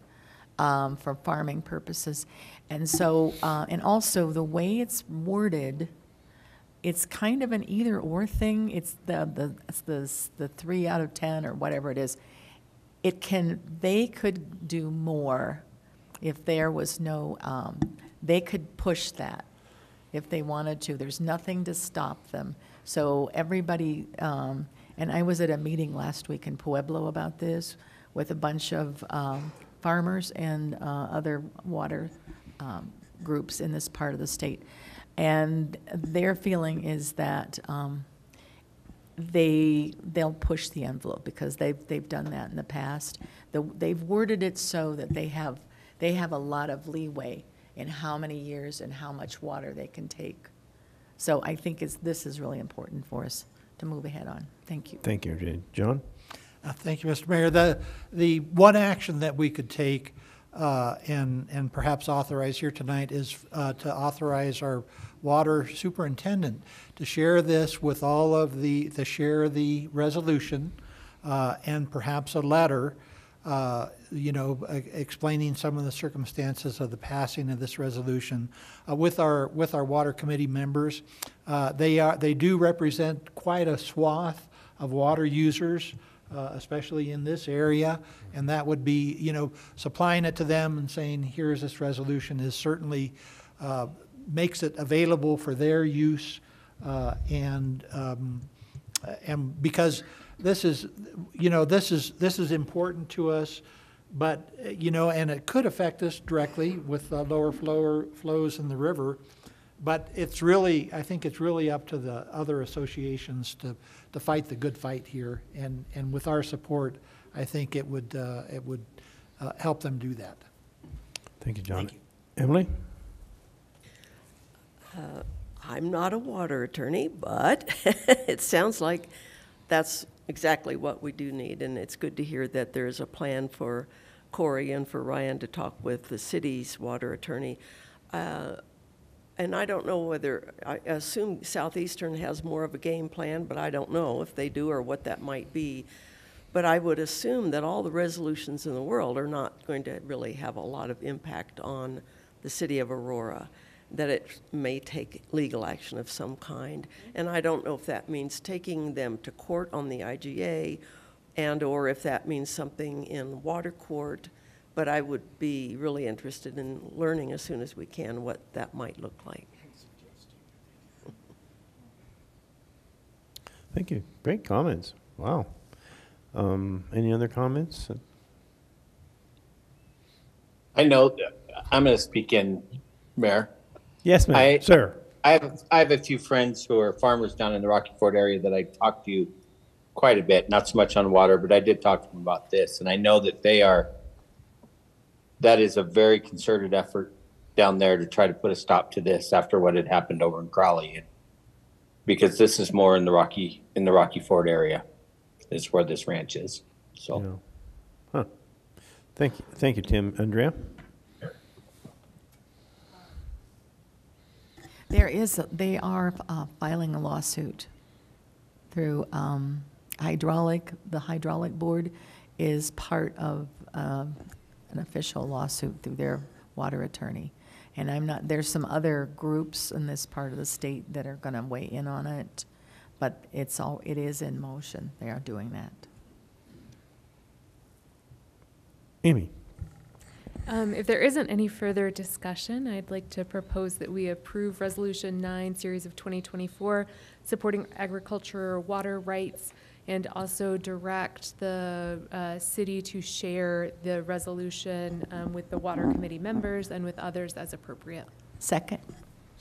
O: for farming purposes. And so, and also the way it's worded, it's kind of an either or thing. It's the 3 out of 10 or whatever it is. They could do more if there was no, they could push that if they wanted to. There's nothing to stop them. So everybody, and I was at a meeting last week in Pueblo about this with a bunch of farmers and other water groups in this part of the state. And their feeling is that they'll push the envelope because they've done that in the past. They've worded it so that they have a lot of leeway in how many years and how much water they can take. So I think this is really important for us to move ahead on. Thank you.
A: Thank you, Jade. John?
D: Thank you, Mr. Mayor. The one action that we could take and perhaps authorize here tonight is to authorize our water superintendent to share this with all of to share the resolution and perhaps a letter explaining some of the circumstances of the passing of this resolution with our water committee members. They do represent quite a swath of water users especially in this area. And that would be, you know, supplying it to them and saying, here's this resolution is certainly makes it available for their use. And because this is, you know, this is important to us, but, you know, and it could affect us directly with lower flows in the river. But it's really, I think it's really up to the other associations to fight the good fight here. And with our support, I think it would help them do that.
A: Thank you, John.
D: Thank you.
A: Emily?
F: I'm not a water attorney, but it sounds like that's exactly what we do need. And it's good to hear that there's a plan for Corey and for Ryan to talk with the city's water attorney. And I don't know whether, I assume Southeastern has more of a game plan, but I don't know if they do or what that might be. But I would assume that all the resolutions in the world are not going to really have a lot of impact on the city of Aurora, that it may take legal action of some kind. And I don't know if that means taking them to court on the IGA or if that means something in water court. But I would be really interested in learning as soon as we can what that might look like.
A: Thank you. Great comments. Wow. Any other comments?
P: I know I'm going to speak in, Mayor.
A: Yes, ma'am. Sir.
P: I have a few friends who are farmers down in the Rocky Ford area that I talk to quite a bit, not so much on water, but I did talk to them about this. And I know that that is a very concerted effort down there to try to put a stop to this after what had happened over in Crowley. Because this is more in the Rocky Ford area is where this ranch is. So,
A: Yeah. Huh. Thank you, Tim. Andrea?
O: They are filing a lawsuit through the hydraulic board is part of an official lawsuit through their water attorney. And there's some other groups in this part of the state that are going to weigh in on it, but it is in motion. They are doing that.
A: Amy?
I: If there isn't any further discussion, I'd like to propose that we approve Resolution 9, Series of 2024, supporting agriculture water rights, and also direct the city to share the resolution with the Water Committee members and with others as appropriate.
O: Second.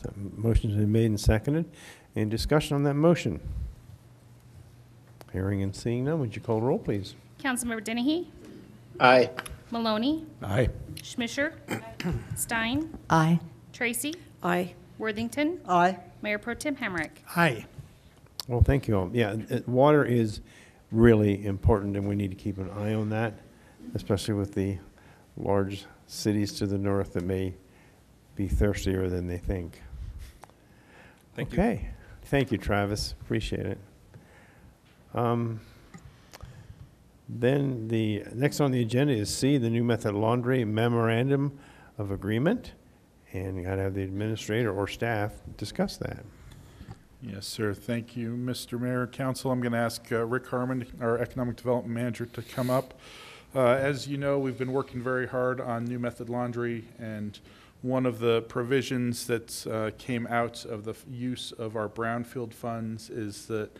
A: So motion's been made and seconded. Any discussion on that motion? Hearing and seeing none, would you call the roll, please?
B: Councilmember Dennehy?
P: Aye.
B: Maloney?
L: Aye.
B: Schmischer? Stein?
O: Aye.
B: Tracy?
F: Aye.
B: Worthington?
H: Aye.
B: Mayor Pro Tem Hamrick?
D: Aye.
A: Well, thank you all. Yeah, water is really important, and we need to keep an eye on that, especially with the large cities to the north that may be thirstier than they think.
M: Thank you.
A: Okay. Thank you, Travis. Appreciate it. Then the next on the agenda is C, the New Method Laundry Memorandum of Agreement. And you got to have the administrator or staff discuss that.
C: Yes, sir. Thank you, Mr. Mayor, Council. I'm going to ask Rick Harmon, our Economic Development Manager, to come up. As you know, we've been working very hard on New Method Laundry, and one of the provisions that came out of the use of our brownfield funds is that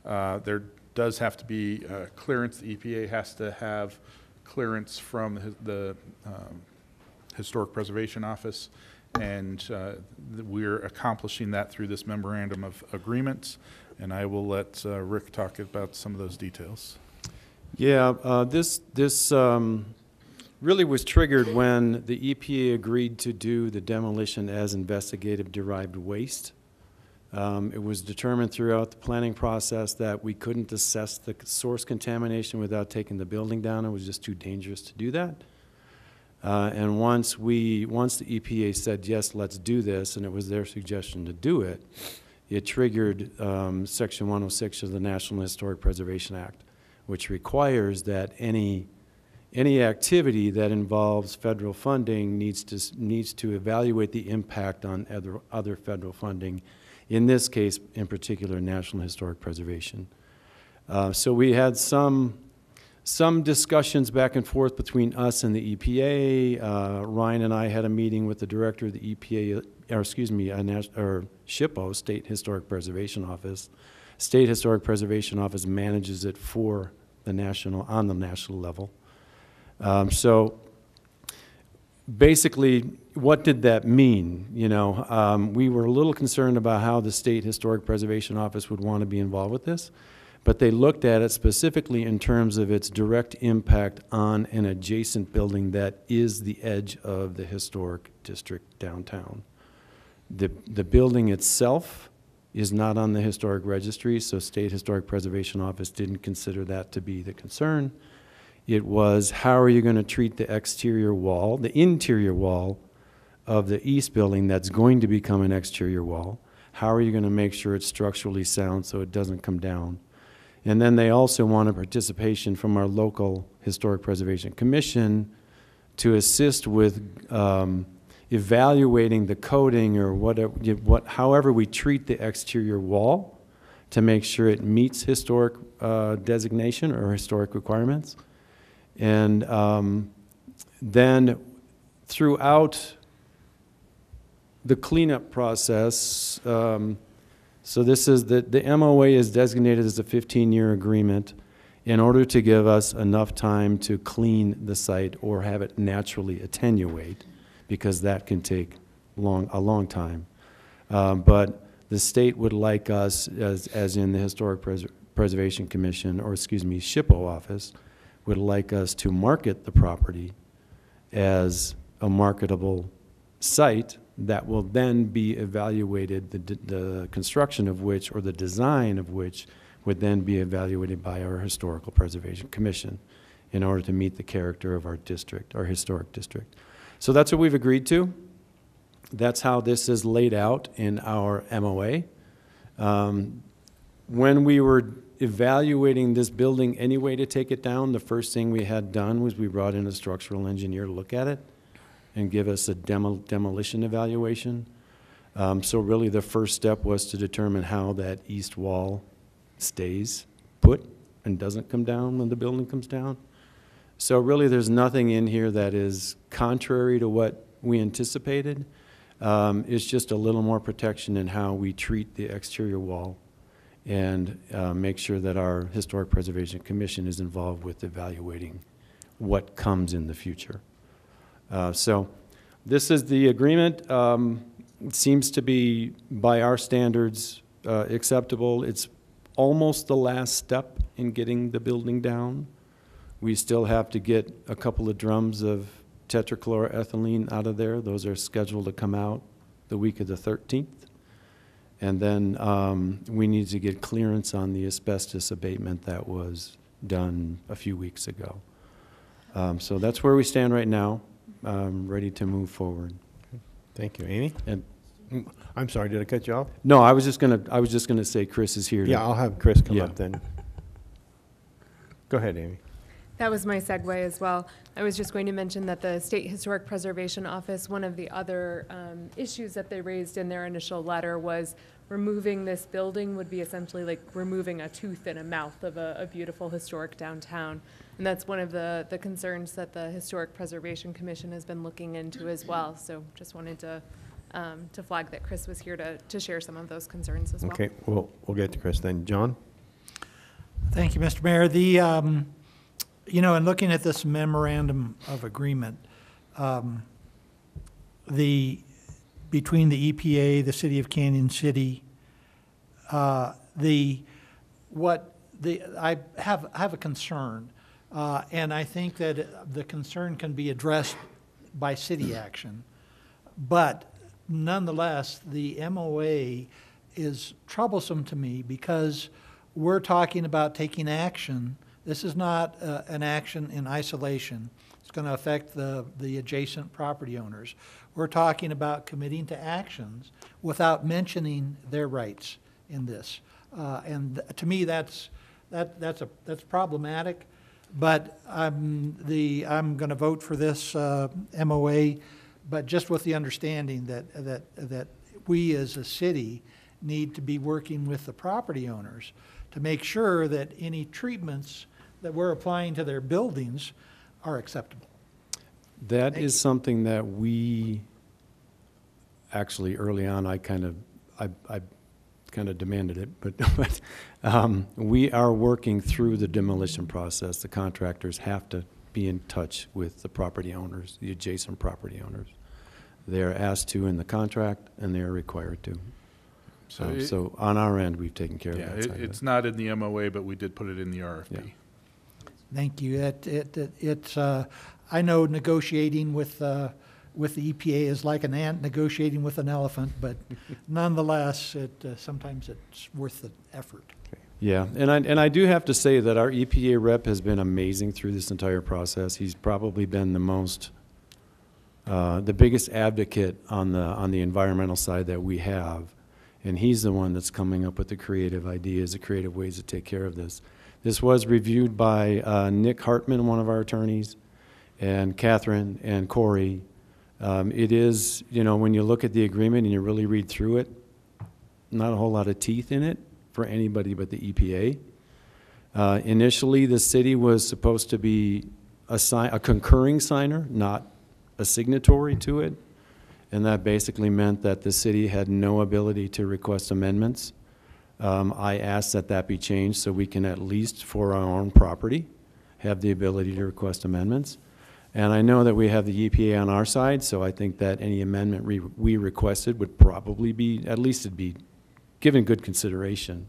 C: there does have to be clearance. The EPA has to have clearance from the Historic Preservation Office, and we're accomplishing that through this memorandum of agreements. And I will let Rick talk about some of those details.
L: Yeah, this really was triggered when the EPA agreed to do the demolition as investigative derived waste. It was determined throughout the planning process that we couldn't assess the source contamination without taking the building down. It was just too dangerous to do that. And once the EPA said, yes, let's do this, and it was their suggestion to do it, it triggered Section 106 of the National Historic Preservation Act, which requires that any activity that involves federal funding needs to evaluate the impact on other federal funding, in this case, in particular, National Historic Preservation. So we had some some discussions back and forth between us and the EPA. Ryan and I had a meeting with the director of the EPA, or excuse me, SHPO, State Historic Preservation Office. State Historic Preservation Office manages it for the on the national level. So basically, what did that mean? You know, we were a little concerned about how the State Historic Preservation Office would want to be involved with this, but they looked at it specifically in terms of its direct impact on an adjacent building that is the edge of the historic district downtown. The building itself is not on the historic registry, so State Historic Preservation Office didn't consider that to be the concern. It was, how are you going to treat the exterior wall, the interior wall of the east building that's going to become an exterior wall? How are you going to make sure it's structurally sound so it doesn't come down? And then they also wanted participation from our local Historic Preservation Commission to assist with evaluating the coating or however we treat the exterior wall to make sure it meets historic designation or historic requirements. And then throughout the cleanup process, so this is the MOA is designated as a 15-year agreement in order to give us enough time to clean the site or have it naturally attenuate, because that can take a long time. But the state would like us, as in the Historic Preservation Commission, or excuse me, SHPO office, would like us to market the property as a marketable site that will then be evaluated, the construction of which, or the design of which, would then be evaluated by our Historical Preservation Commission in order to meet the character of our district, our historic district. So that's what we've agreed to. That's how this is laid out in our MOA. When we were evaluating this building anyway to take it down, the first thing we had done was we brought in a structural engineer to look at it and give us a demolition evaluation. So really the first step was to determine how that east wall stays put and doesn't come down when the building comes down. So really there's nothing in here that is contrary to what we anticipated. It's just a little more protection in how we treat the exterior wall and make sure that our Historic Preservation Commission is involved with evaluating what comes in the future. So this is the agreement. It seems to be, by our standards, acceptable. It's almost the last step in getting the building down. We still have to get a couple of drums of tetrachloroethylene out of there. Those are scheduled to come out the week of the 13th. And then we need to get clearance on the asbestos abatement that was done a few weeks ago. So that's where we stand right now, ready to move forward.
A: Thank you, Amy.
L: And
A: I'm sorry, did I cut you off?
L: no, I was just gonna say Chris is here.
A: Yeah, I'll have Chris come
L: Yeah.
A: up then. Go ahead, Amy.
I: That was my segue as well. I was just going to mention that the State Historic Preservation Office, one of the other issues that they raised in their initial letter was removing this building would be essentially like removing a tooth in a mouth of a beautiful historic downtown. And that's one of the concerns that the Historic Preservation Commission has been looking into as well. So just wanted to flag that Chris was here to share some of those concerns as well.
A: Okay, we'll get to Chris then. John?
D: Thank you, Mr. Mayor. The, you know, in looking at this memorandum of agreement, between the EPA, the City of Canyon City, I have a concern, and I think that the concern can be addressed by city action. But nonetheless, the MOA is troublesome to me because we're talking about taking action. This is not an action in isolation. It's going to affect the adjacent property owners. We're talking about committing to actions without mentioning their rights in this. And to me, that's problematic. But I'm going to vote for this MOA, but just with the understanding that we as a city need to be working with the property owners to make sure that any treatments that we're applying to their buildings are acceptable.
L: That is something that we, actually, early on, I kind of demanded it, but we are working through the demolition process. The contractors have to be in touch with the property owners, the adjacent property owners. They're asked to in the contract, and they are required to. So on our end, we've taken care of that side of it.
C: It's not in the MOA, but we did put it in the RFP.
L: Yeah.
D: Thank you. It's I know negotiating with the EPA is like an ant negotiating with an elephant, but nonetheless, sometimes it's worth the effort.
L: Yeah, and I do have to say that our EPA rep has been amazing through this entire process. He's probably been the biggest advocate on the environmental side that we have, and he's the one that's coming up with the creative ideas, the creative ways to take care of this. This was reviewed by Nick Hartman, one of our attorneys, and Catherine and Corey. It is, when you look at the agreement and you really read through it, not a whole lot of teeth in it for anybody but the EPA. Initially, the city was supposed to be a concurring signer, not a signatory to it, and that basically meant that the city had no ability to request amendments. I asked that be changed so we can, at least for our own property, have the ability to request amendments. And I know that we have the EPA on our side, so I think that any amendment we requested would probably be, at least it'd be given good consideration.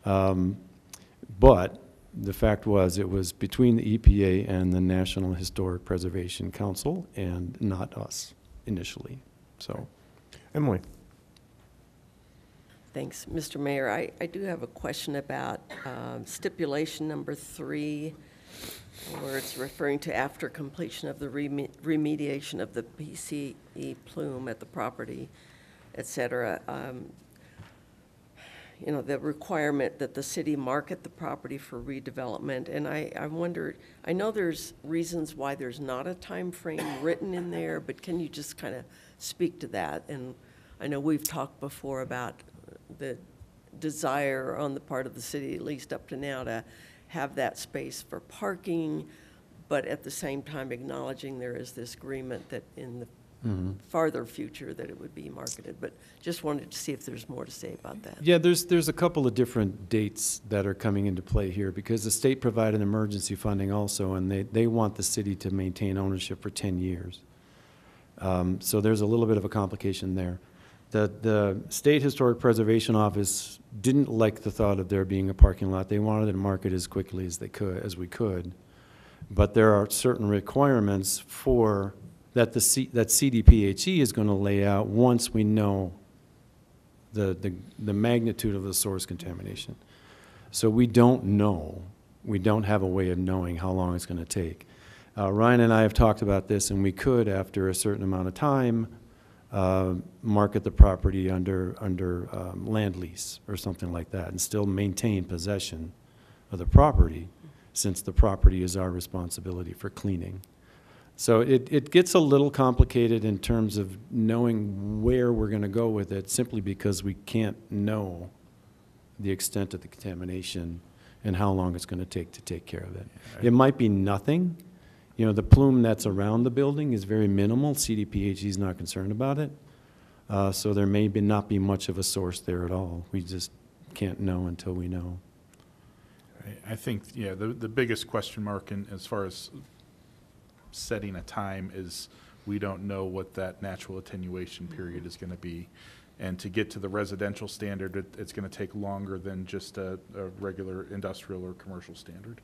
L: But the fact was, it was between the EPA and the National Historic Preservation Council, and not us initially. So,
A: Emily.
F: Thanks, Mr. Mayor. I do have a question about stipulation number 3, where it's referring to after completion of the remediation of the PCE plume at the property, et cetera. The requirement that the city market the property for redevelopment. And I wondered, I know there's reasons why there's not a time frame written in there, but can you just kind of speak to that? And I know we've talked before about the desire on the part of the city, at least up to now, to have that space for parking, but at the same time acknowledging there is this agreement that in the farther future that it would be marketed. But just wanted to see if there's more to say about that.
L: yeah, there's a couple of different dates that are coming into play here, because the state provided emergency funding also, and they want the city to maintain ownership for 10 years. So there's a little bit of a complication there. The State Historic Preservation Office didn't like the thought of there being a parking lot. They wanted to market as quickly as we could. But there are certain requirements for that that CDPHE is going to lay out once we know the magnitude of the source contamination. So we don't know. We don't have a way of knowing how long it's going to take. Ryan and I have talked about this, and we could, after a certain amount of time, market the property under land lease or something like that, and still maintain possession of the property, since the property is our responsibility for cleaning. So it gets a little complicated in terms of knowing where we're going to go with it, simply because we can't know the extent of the contamination and how long it's going to take care of it. It might be nothing. The plume that's around the building is very minimal. CDPHE is not concerned about it. So there may not be much of a source there at all. We just can't know until we know.
C: I think, the biggest question mark as far as setting a time is we don't know what that natural attenuation period is going to be. And to get to the residential standard, it's going to take longer than just a regular industrial or commercial standard.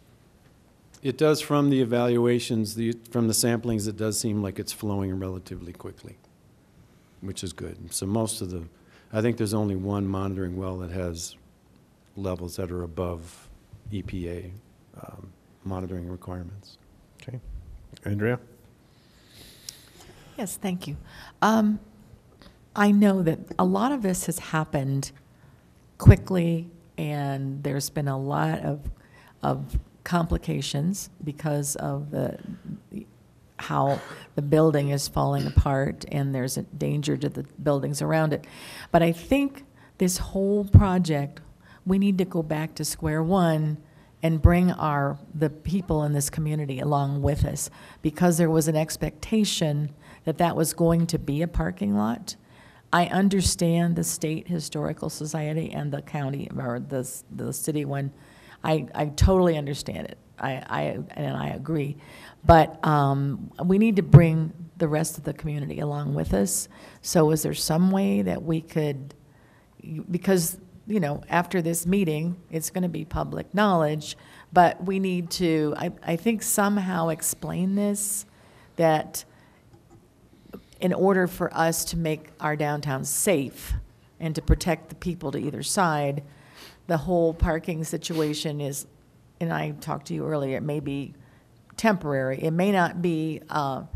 L: It does, from the evaluations, from the samplings, it does seem like it's flowing relatively quickly, which is good. So I think there's only one monitoring well that has levels that are above EPA monitoring requirements.
A: Okay. Andrea?
O: Yes, thank you. I know that a lot of this has happened quickly, and there's been a lot of complications because of how the building is falling apart, and there's a danger to the buildings around it. But I think this whole project, we need to go back to square one and bring the people in this community along with us, because there was an expectation that that was going to be a parking lot. I understand the State Historical Society and the county, or the city one. I totally understand it. I agree. But we need to bring the rest of the community along with us. So is there some way that we could, because, you know, after this meeting, it's going to be public knowledge, but we need to, I think, somehow explain this, that in order for us to make our downtown safe and to protect the people to either side, the whole parking situation is, and I talked to you earlier, it may be temporary. It may not be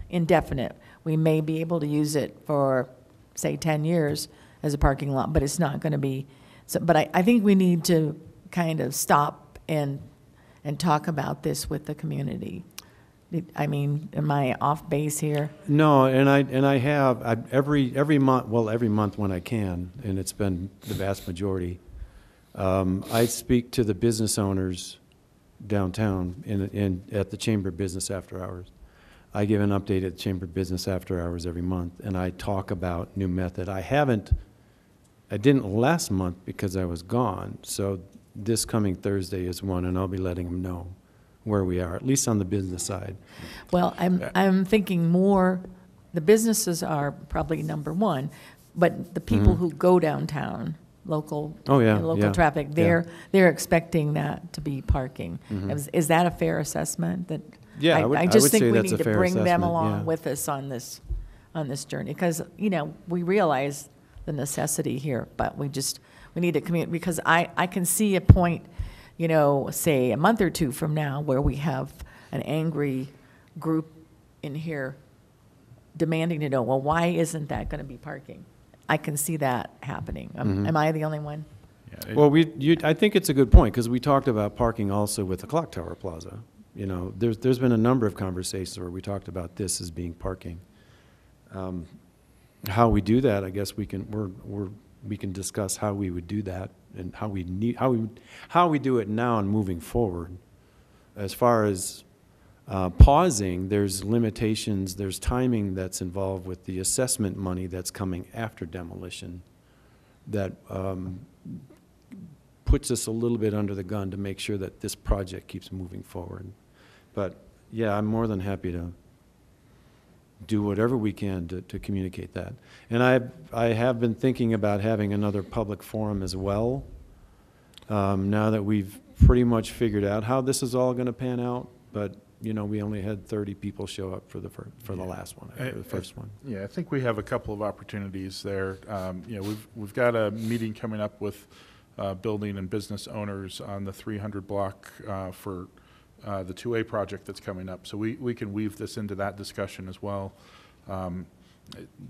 O: indefinite. We may be able to use it for, say, 10 years as a parking lot, but it's not going to be. So, but I think we need to kind of stop and talk about this with the community. I mean, am I off base here?
L: No, and I have every month, well, every month when I can, and it's been the vast majority. I speak to the business owners downtown at the Chamber of Business after hours. I give an update at the Chamber of Business after hours every month, and I talk about new method. I didn't last month because I was gone, so this coming Thursday is one, and I'll be letting them know where we are, at least on the business side.
O: Well, I'm thinking more, the businesses are probably number one, but the people who go downtown, local traffic, they're expecting that to be parking. Is that a fair assessment? That
L: yeah,
O: I just think we need to bring them along with us on this journey, because, you know, we realize the necessity here, but we need to communicate, because I can see a point, you know, say a month or two from now, where we have an angry group in here demanding to know, well, why isn't that going to be parking? I can see that happening. Am I the only one?
L: Yeah, well, I think it's a good point, because we talked about parking also with the Clock Tower Plaza. You know, there's been a number of conversations where we talked about this as being parking. How we do that, I guess we can discuss how we would do that, and how we do it now and moving forward. As far as pausing, there's limitations, there's timing that's involved with the assessment money that's coming after demolition that puts us a little bit under the gun to make sure that this project keeps moving forward. But yeah, I'm more than happy to do whatever we can to communicate that. And I have been thinking about having another public forum as well, now that we've pretty much figured out how this is all going to pan out. But you know, we only had 30 people show up for the last one, the first one.
C: Yeah, I think we have a couple of opportunities there. You know, we've got a meeting coming up with building and business owners on the 300 block for the 2A project that's coming up. So we can weave this into that discussion as well.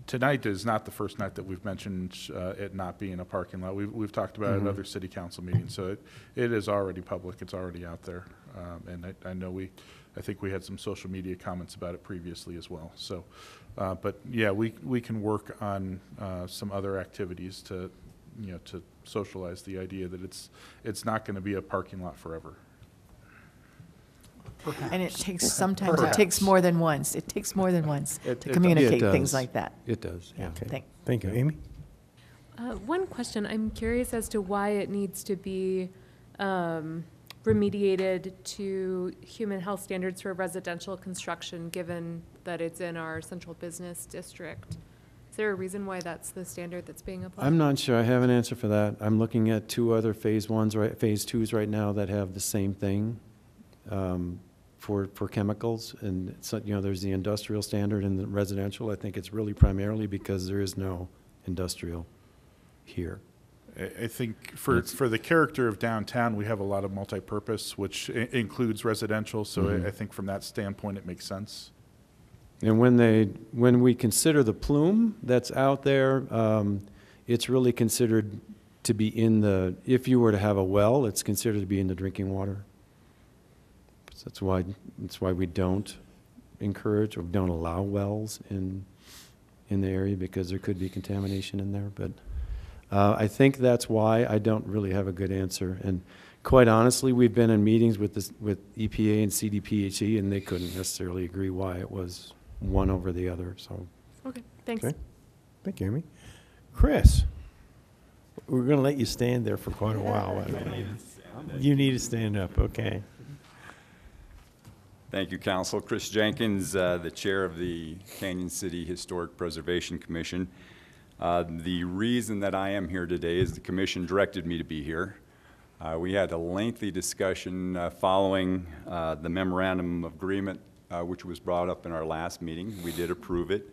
C: Tonight is not the first night that we've mentioned it not being a parking lot. We've talked about it at other city council meetings, so it is already public. It's already out there, and I know I think we had some social media comments about it previously as well. So, but yeah, we can work on some other activities to, you know, to socialize the idea that it's not going to be a parking lot forever.
D: Perhaps.
O: And it takes, sometimes it takes more than once. It takes more than once to communicate things like that.
L: It does, yeah.
A: Okay. Thank you. Amy?
I: One question, I'm curious as to why it needs to be remediated to human health standards for residential construction, given that it's in our central business district. Is there a reason why that's the standard that's being applied?
L: I'm not sure. I have an answer for that. I'm looking at two other phase 2s right now that have the same thing. For chemicals, and so, you know, there's the industrial standard and the residential. I think it's really primarily because there is no industrial here.
C: I think for the character of downtown, we have a lot of multi-purpose, which includes residential. So I think from that standpoint, it makes sense.
L: And when we consider the plume that's out there, it's really considered to be in the. If you were to have a well, it's considered to be in the drinking water. That's why we don't encourage or don't allow wells in the area, because there could be contamination in there. But I think that's why. I don't really have a good answer. And quite honestly, we've been in meetings with EPA and CDPHE, and they couldn't necessarily agree why it was one over the other, so.
I: Okay, thanks.
A: Okay. Thank you, Amy. Chris, we're going to let you stand there for quite a while. By the way. You need to stand up, okay.
Q: Thank you, Council. Chris Jenkins, the Chair of the Canyon City Historic Preservation Commission. The reason that I am here today is the Commission directed me to be here. We had a lengthy discussion following the Memorandum of Agreement, which was brought up in our last meeting. We did approve it.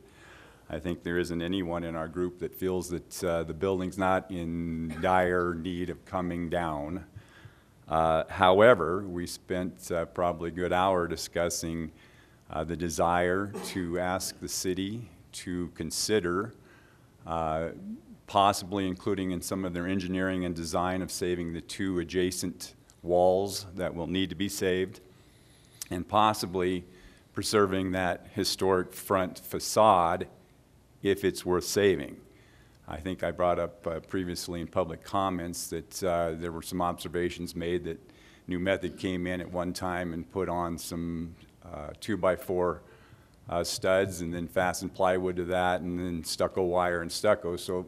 Q: I think there isn't anyone in our group that feels that the building's not in dire need of coming down. However, we spent probably a good hour discussing the desire to ask the city to consider possibly including in some of their engineering and design of saving the 2 adjacent walls that will need to be saved, and possibly preserving that historic front facade if it's worth saving. I think I brought up previously in public comments that there were some observations made that New Method came in at one time and put on some 2x4 studs and then fastened plywood to that and then stucco wire and stucco. So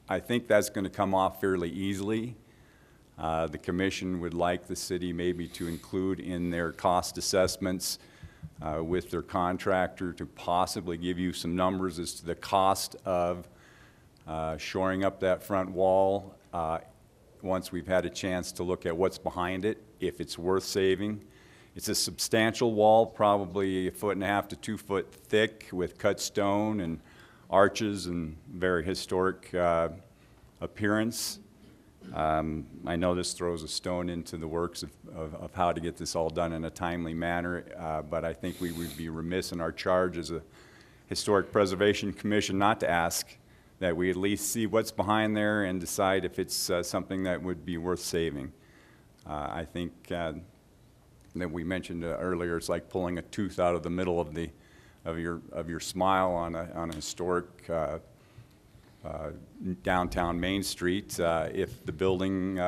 Q: I think that's going to come off fairly easily. The commission would like the city maybe to include in their cost assessments with their contractor to possibly give you some numbers as to the cost of shoring up that front wall once we've had a chance to look at what's behind it, if it's worth saving. It's a substantial wall, probably 1.5 to 2 foot thick with cut stone and arches and very historic appearance. I know this throws a stone into the works of how to get this all done in a timely manner, but I think we would be remiss in our charge as a Historic Preservation Commission not to ask that we at least see what's behind there and decide if it's something that would be worth saving. I think that we mentioned earlier, it's like pulling a tooth out of the middle of your smile on a historic downtown Main Street. If the building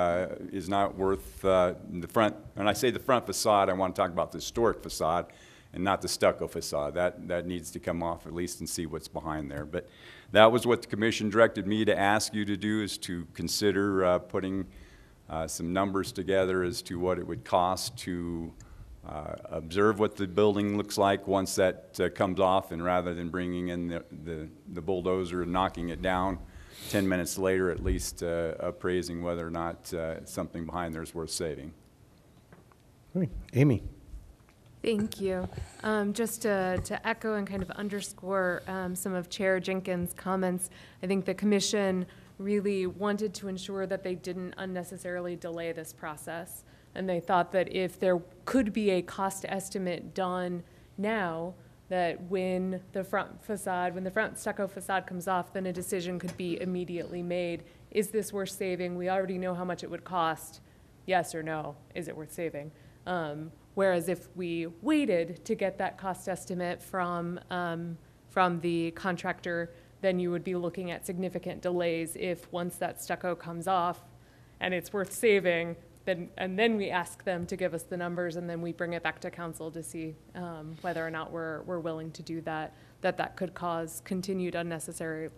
Q: is not worth the front, and I say the front facade, I want to talk about the historic facade and not the stucco facade. That needs to come off at least and see what's behind there. But that was what the commission directed me to ask you to do, is to consider putting some numbers together as to what it would cost to observe what the building looks like once that comes off, and rather than bringing in the bulldozer and knocking it down 10 minutes later, at least appraising whether or not something behind there is worth saving.
A: Great. Amy.
I: Thank you. Just to echo and kind of underscore some of Chair Jenkins' comments, I think the commission really wanted to ensure that they didn't unnecessarily delay this process. And they thought that if there could be a cost estimate done now, that when the front stucco facade comes off, then a decision could be immediately made. Is this worth saving? We already know how much it would cost. Yes or no, is it worth saving? Whereas if we waited to get that cost estimate from the contractor, then you would be looking at significant delays if once that stucco comes off and it's worth saving, then we ask them to give us the numbers, and then we bring it back to council to see whether or not we're willing to do that. That could cause continued unnecessary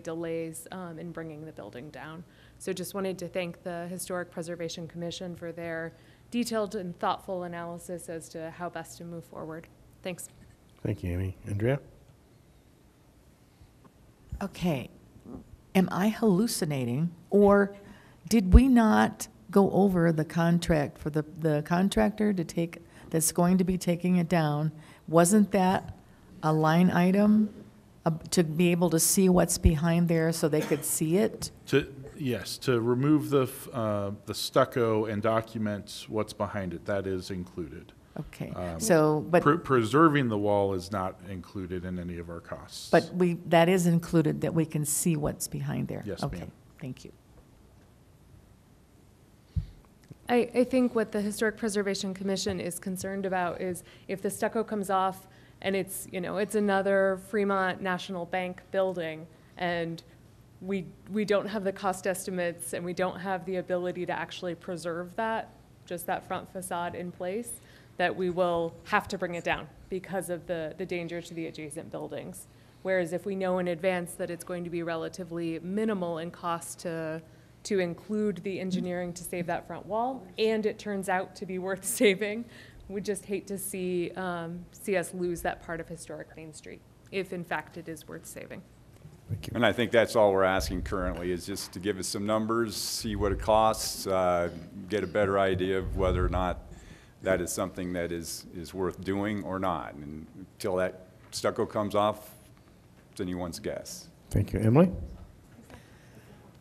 I: delays in bringing the building down. So just wanted to thank the Historic Preservation Commission for their detailed and thoughtful analysis as to how best to move forward. Thanks.
A: Thank you, Amy. Andrea?
O: Okay. Am I hallucinating, or did we not go over the contract for the contractor that's going to be taking it down? Wasn't that a line item to be able to see what's behind there so they could see it?
C: Yes, to remove the stucco and document what's behind it, that is included.
O: Okay,
C: but preserving the wall is not included in any of our costs.
O: But that is included, that we can see what's behind there?
C: Yes,
O: okay,
C: ma'am.
O: Thank you.
I: I think what the Historic Preservation Commission is concerned about is if the stucco comes off and it's another Fremont National Bank building, and we don't have the cost estimates and we don't have the ability to actually preserve that, just that front facade in place, that we will have to bring it down because of the danger to the adjacent buildings. Whereas if we know in advance that it's going to be relatively minimal in cost to include the engineering to save that front wall, and it turns out to be worth saving, we just hate to see us lose that part of historic Main Street, if in fact it is worth saving.
A: Thank you.
Q: And I think that's all we're asking currently, is just to give us some numbers, see what it costs, get a better idea of whether or not that is something that is worth doing or not. And until that stucco comes off, it's anyone's guess.
A: Thank you. Emily?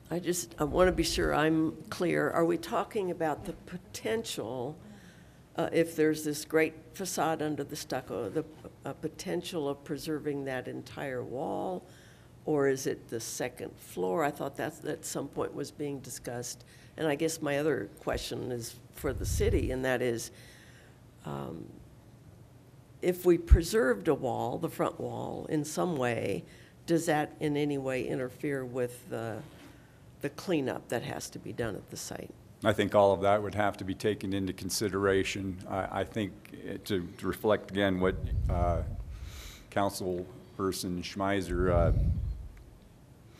F: I want to be sure I'm clear. Are we talking about the potential, if there's this great facade under the stucco, the potential of preserving that entire wall? Or is it the second floor? I thought that at some point was being discussed. And I guess my other question is for the city, and that is, if we preserved a wall, the front wall, in some way, does that in any way interfere with the cleanup that has to be done at the site?
Q: I think all of that would have to be taken into consideration. I think to reflect again what Councilperson Schmeiser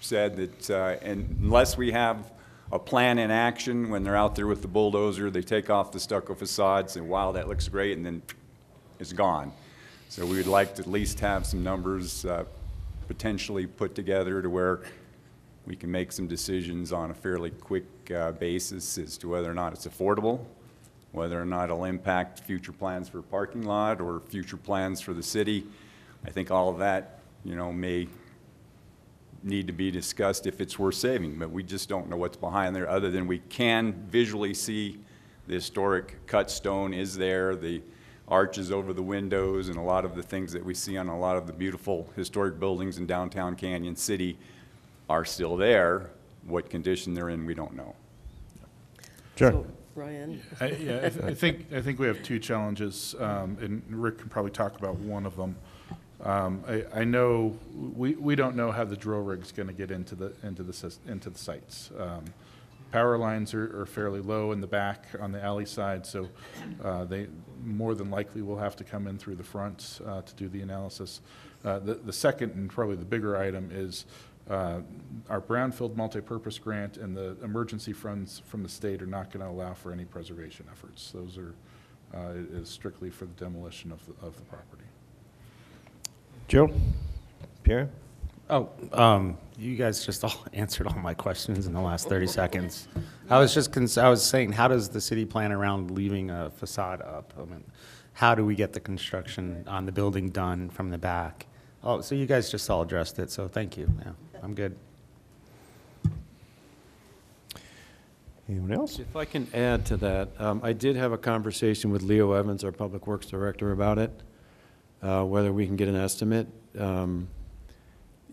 Q: said, that unless we have a plan in action when they're out there with the bulldozer, they take off the stucco facades and wow, that looks great, and then it's gone. So we would like to at least have some numbers potentially put together to where we can make some decisions on a fairly quick basis as to whether or not it's affordable, whether or not it'll impact future plans for a parking lot or future plans for the city. I think all of that, may need to be discussed if it's worth saving, but we just don't know what's behind there, other than we can visually see the historic cut stone is there, the arches over the windows, and a lot of the things that we see on a lot of the beautiful historic buildings in downtown Canyon City are still there. What condition they're in, we don't know.
A: Sure.
F: So, Ryan?
C: I think we have two challenges, and Rick can probably talk about one of them. I know we don't know how the drill rig's going to get into the sites. Power lines are fairly low in the back on the alley side, so they more than likely will have to come in through the front to do the analysis. The second and probably the bigger item is our brownfield multipurpose grant and the emergency funds from the state are not going to allow for any preservation efforts. Those are is strictly for the demolition of the property.
A: Joe? Pierre?
R: Oh, you guys just all answered all my questions in the last 30 seconds. I was saying, how does the city plan around leaving a facade up? I mean, how do we get the construction on the building done from the back? Oh, so you guys just all addressed it, so thank you. Yeah, I'm good.
A: Anyone else?
L: If I can add to that, I did have a conversation with Leo Evans, our Public Works Director, about it, whether we can get an estimate.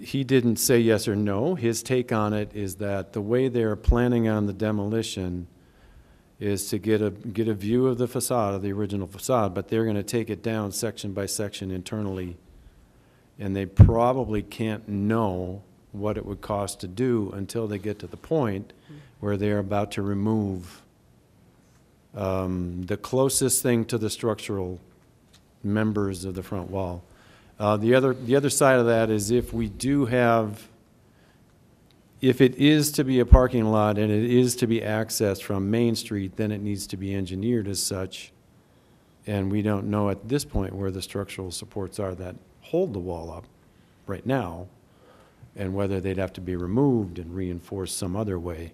L: He didn't say yes or no. His take on it is that the way they're planning on the demolition is to get a view of the facade, of the original facade, but they're going to take it down section by section internally, and they probably can't know what it would cost to do until they get to the point where they're about to remove the closest thing to the structural members of the front wall. The other side of that is if it is to be a parking lot and it is to be accessed from Main Street, then it needs to be engineered as such. And we don't know at this point where the structural supports are that hold the wall up right now, and whether they'd have to be removed and reinforced some other way.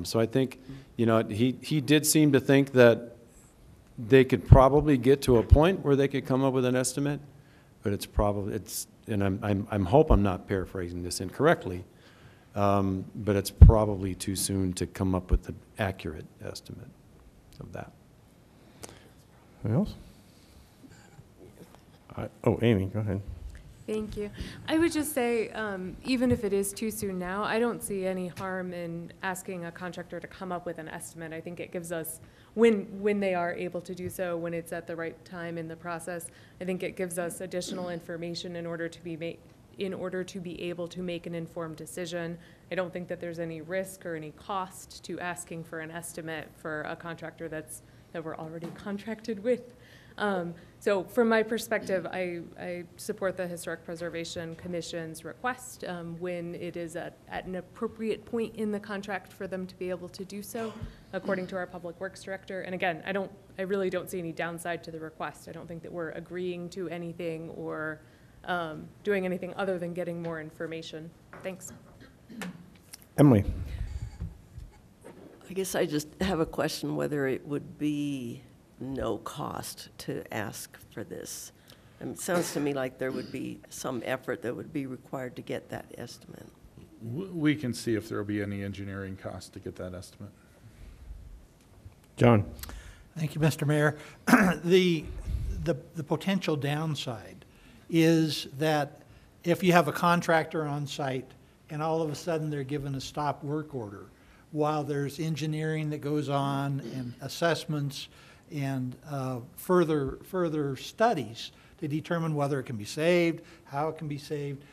L: So I think, he did seem to think that they could probably get to a point where they could come up with an estimate, but and I'm hope I'm not paraphrasing this incorrectly, but it's probably too soon to come up with an accurate estimate of that.
A: Anyone else? Amy, go ahead.
I: Thank you. I would just say, even if it is too soon now, I don't see any harm in asking a contractor to come up with an estimate. I think it gives us, when they are able to do so, when it's at the right time in the process, I think it gives us additional information in order to be in order to be able to make an informed decision. I don't think that there's any risk or any cost to asking for an estimate for a contractor that we're already contracted with. So from my perspective, I support the Historic Preservation Commission's request when it is at an appropriate point in the contract for them to be able to do so, according to our Public Works Director. And again, I really don't see any downside to the request. I don't think that we're agreeing to anything or doing anything other than getting more information. Thanks.
A: Emily.
F: I guess I just have a question whether it would be no cost to ask for this. It sounds to me like there would be some effort that would be required to get that estimate.
C: We can see if there will be any engineering cost to get that estimate.
A: John.
D: Thank you, Mr. Mayor. The potential downside is that if you have a contractor on site and all of a sudden they're given a stop work order while there's engineering that goes on and assessments and further studies to determine whether it can be saved, how it can be saved,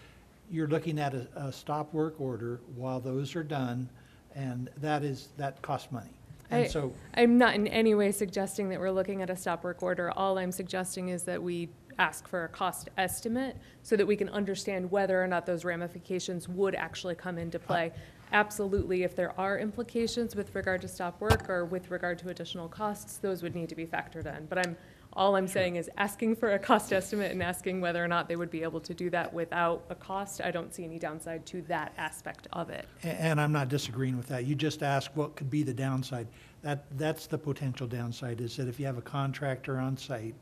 D: you're looking at a stop work order while those are done, and that costs money. And so
I: I'm not in any way suggesting that we're looking at a stop work order. All I'm suggesting is that we ask for a cost estimate so that we can understand whether or not those ramifications would actually come into play. Absolutely, if there are implications with regard to stop work or with regard to additional costs, those would need to be factored in. But all I'm saying is asking for a cost estimate and asking whether or not they would be able to do that without a cost. I don't see any downside to that aspect of it.
D: And I'm not disagreeing with that. You just asked what could be the downside. That's the potential downside, is that if you have a contractor on site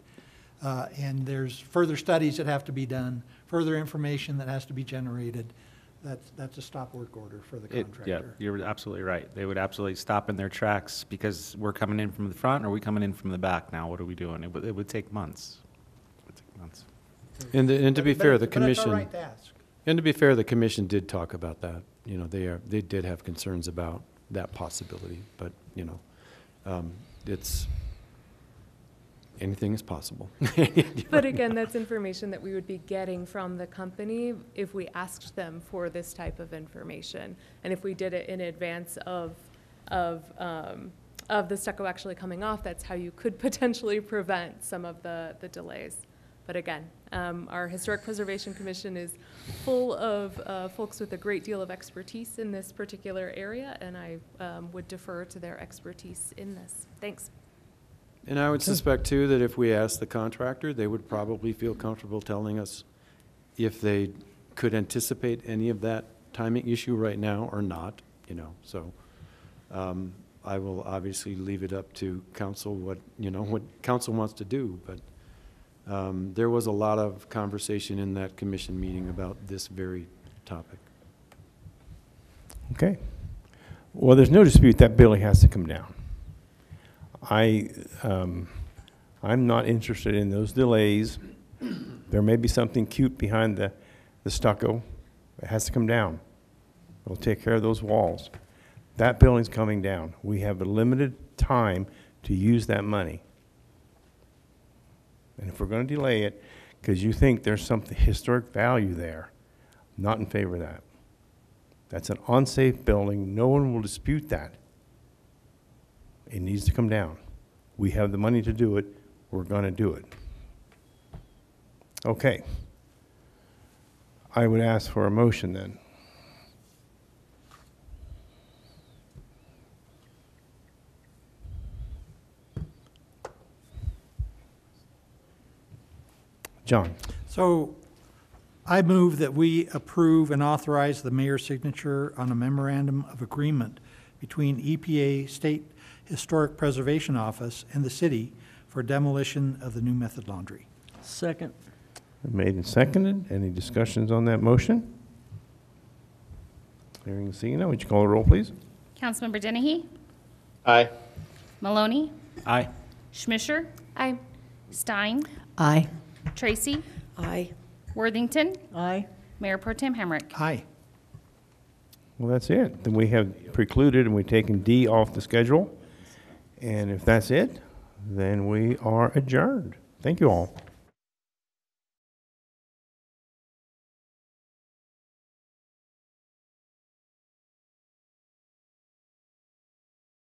D: and there's further studies that have to be done, further information that has to be generated, that's a stop work order for the contractor.
R: Yeah, you're absolutely right. They would absolutely stop in their tracks because we're coming in from the front or are we coming in from the back now? What are we doing? It would take months. It would take months.
L: And to be fair, the commission.
D: But it's all right to ask.
L: And to be fair, the commission did talk about that. You know, they did have concerns about that possibility, but you know, anything is possible.
I: But again, that's information that we would be getting from the company if we asked them for this type of information. And if we did it in advance of the stucco actually coming off, that's how you could potentially prevent some of the delays. But again, our Historic Preservation Commission is full of folks with a great deal of expertise in this particular area, and I would defer to their expertise in this. Thanks.
L: And I would suspect, too, that if we asked the contractor, they would probably feel comfortable telling us if they could anticipate any of that timing issue right now or not, you know. So I will obviously leave it up to council what council wants to do. But there was a lot of conversation in that commission meeting about this very topic.
A: Okay. Well, there's no dispute that building has to come down. I'm not interested in those delays. There may be something cute behind the stucco. It has to come down. It'll take care of those walls. That building's coming down. We have a limited time to use that money. And if we're going to delay it because you think there's some historic value there, I'm not in favor of that. That's an unsafe building. No one will dispute that. It needs to come down. We have the money to do it. We're going to do it. Okay. I would ask for a motion then. John.
D: So I move that we approve and authorize the mayor's signature on a memorandum of agreement between EPA, State Historic Preservation Office, and the city for demolition of the new method laundry.
H: Second.
A: Made and seconded. Any discussions on that motion? Hearing and seeing none, would you call the roll, please?
B: Councilmember Dennehy?
P: Aye.
B: Maloney?
R: Aye.
B: Schmisher?
I: Aye.
B: Stein?
O: Aye.
B: Tracy?
F: Aye.
B: Worthington?
H: Aye.
B: Mayor Pro Tem Hamrick?
D: Aye.
A: Well, that's it. Then we have precluded and we've taken D off the schedule. And if that's it, then we are adjourned. Thank you all.